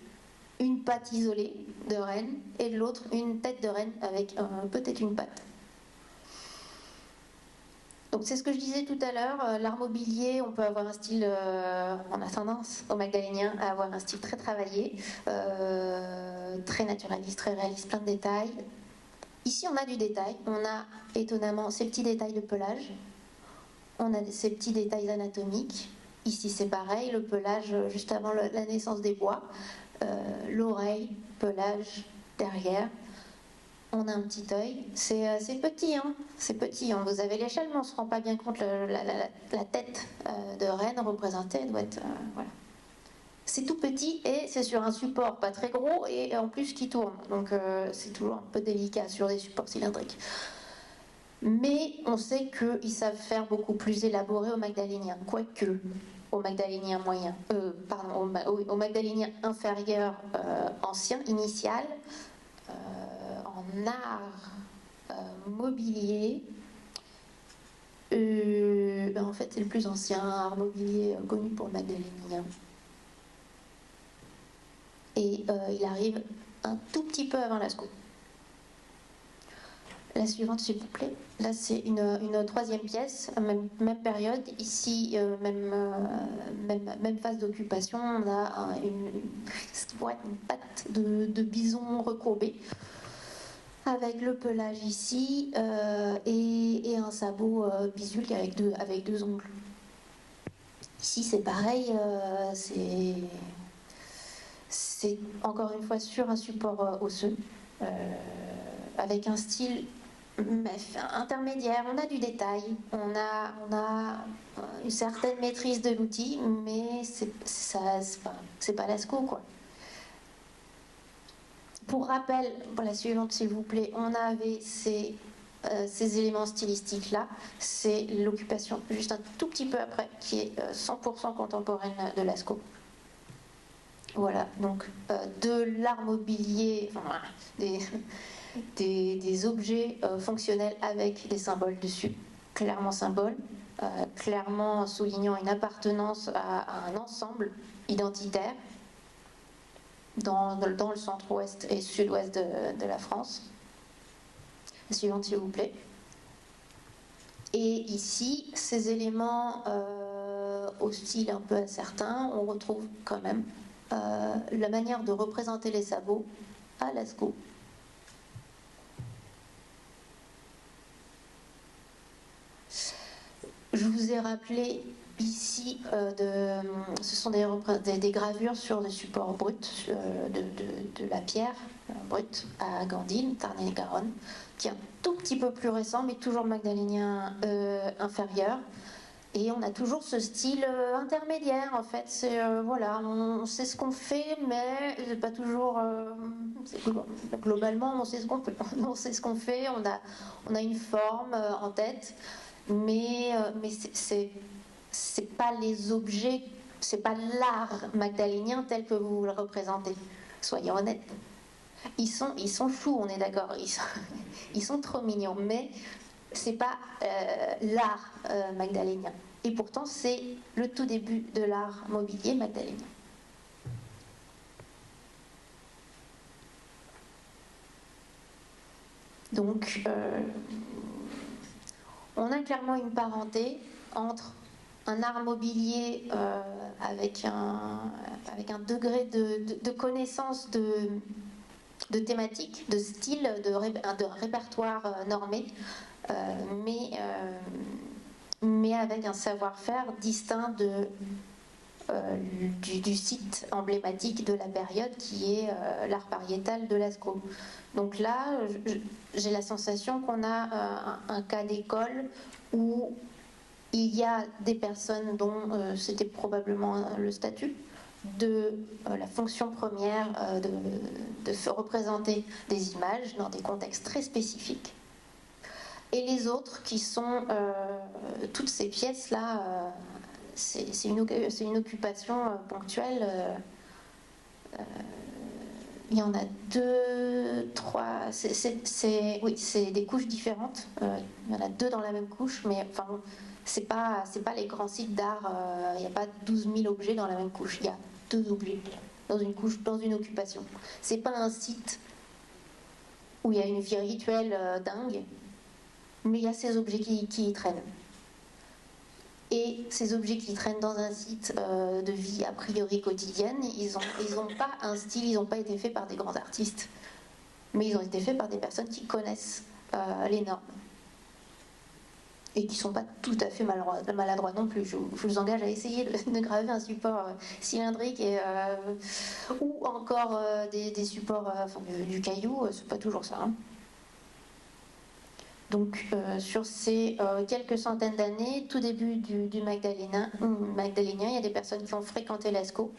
une patte isolée de renne et de l'autre une tête de renne avec peut-être une patte. Donc c'est ce que je disais tout à l'heure, l'art mobilier, on peut avoir un style en ascendance au magdalénien, à avoir un style très travaillé, très naturaliste, très réaliste, plein de détails. Ici on a du détail, on a étonnamment ces petits détails de pelage, on a ces petits détails anatomiques. Ici c'est pareil, le pelage juste avant la naissance des bois, l'oreille, pelage derrière. On a un petit œil, c'est petit, hein. C'est petit, hein. Vous avez l'échelle, mais on ne se rend pas bien compte. La tête de reine représentée doit être... voilà. C'est tout petit et c'est sur un support pas très gros et en plus qui tourne. Donc c'est toujours un peu délicat sur des supports cylindriques. Mais on sait qu'ils savent faire beaucoup plus élaboré au magdalénien, quoique au magdalénien moyen, au magdalénien inférieur ancien, initial, en art mobilier, en fait c'est le plus ancien art mobilier connu pour le magdalénien. Et il arrive un tout petit peu avant Lascaux. La suivante, s'il vous plaît. Là, c'est une troisième pièce, même période. Ici, même phase d'occupation. On a une patte de bison recourbée, avec le pelage ici, et un sabot bisulque avec deux ongles. Ici, c'est pareil. C'est encore une fois sur un support osseux, avec un style intermédiaire. On a du détail, on a une certaine maîtrise de l'outil, mais c'est pas Lascaux, quoi. Pour rappel, pour la suivante s'il vous plaît, on avait ces éléments stylistiques là, c'est l'occupation juste un tout petit peu après qui est 100% contemporaine de Lascaux. Voilà, donc de l'art mobilier, enfin, des objets fonctionnels avec des symboles dessus, clairement symboles, clairement soulignant une appartenance à un ensemble identitaire dans le centre-ouest et sud-ouest de la France. La suivante, s'il vous plaît. Et ici, ces éléments au style un peu incertain, on retrouve quand même la manière de représenter les sabots à Lascaux. Je vous ai rappelé ici, ce sont des gravures sur des supports bruts de la pierre brute à Gandil, Tarn-et-Garonne, qui est un tout petit peu plus récent, mais toujours magdalénien inférieur. Et on a toujours ce style intermédiaire, en fait. C'est voilà, on sait ce qu'on fait, mais c'est pas toujours. Globalement, on sait ce qu'on fait. On sait ce qu'on fait. On a une forme en tête, mais c'est pas les objets, c'est pas l'art magdalénien tel que vous le représentez. Soyons honnêtes. Ils sont fous, on est d'accord. Ils sont trop mignons, mais c'est pas l'art magdalénien. Et pourtant, c'est le tout début de l'art mobilier magdalénien. Donc, on a clairement une parenté entre un art mobilier avec un degré de connaissance de thématique, de style, de répertoire normé, mais avec un savoir-faire distinct du site emblématique de la période qui est l'art pariétal de Lascaux. Donc là, j'ai la sensation qu'on a un cas d'école où il y a des personnes dont c'était probablement le statut de la fonction première de représenter des images dans des contextes très spécifiques. Et les autres qui sont toutes ces pièces-là, c'est une occupation ponctuelle. Il y en a deux, trois. Oui, c'est des couches différentes. Il y en a deux dans la même couche, mais enfin, c'est pas les grands sites d'art. Il n'y a pas 12 000 objets dans la même couche. Il y a deux objets dans une couche, dans une occupation. C'est pas un site où il y a une vie rituelle dingue, mais il y a ces objets qui y traînent. Et ces objets qui traînent dans un site de vie a priori quotidienne, ils ont pas un style, ils n'ont pas été faits par des grands artistes, mais ils ont été faits par des personnes qui connaissent les normes et qui ne sont pas tout à fait maladroits non plus. Je vous engage à essayer de graver un support cylindrique ou encore des supports, du caillou, c'est pas toujours ça. Hein. Donc, sur ces quelques centaines d'années, tout début du magdalénien, il y a des personnes qui ont fréquenté Lascaux,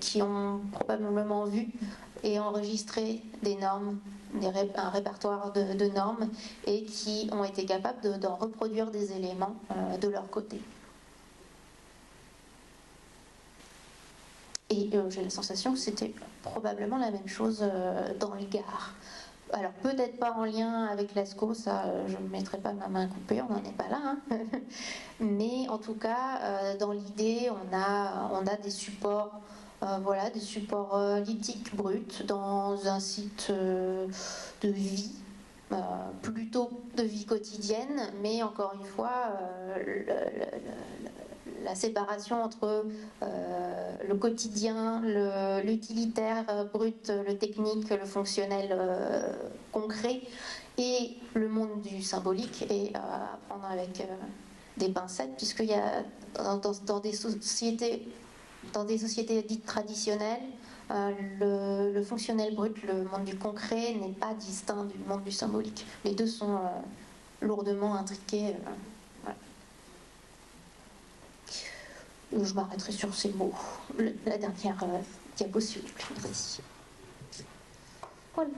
qui ont probablement vu et enregistré des normes, un répertoire de normes, et qui ont été capables d'en reproduire des éléments de leur côté. Et j'ai la sensation que c'était probablement la même chose dans le Gard. Alors peut-être pas en lien avec Lascaux, ça je ne mettrai pas ma main coupée, on n'en est pas là. Hein. Mais en tout cas, dans l'idée, on a des supports, des supports lithiques bruts dans un site de vie plutôt de vie quotidienne, mais encore une fois, la séparation entre le quotidien, l'utilitaire brut, le technique, le fonctionnel concret, et le monde du symbolique, et à prendre avec des pincettes, puisqu'il y a dans des sociétés dites traditionnelles, le fonctionnel brut, le monde du concret n'est pas distinct du monde du symbolique. Les deux sont lourdement intriqués. Voilà. Je m'arrêterai sur ces mots. La dernière diapo, s'il vous plaît. Merci. Voilà.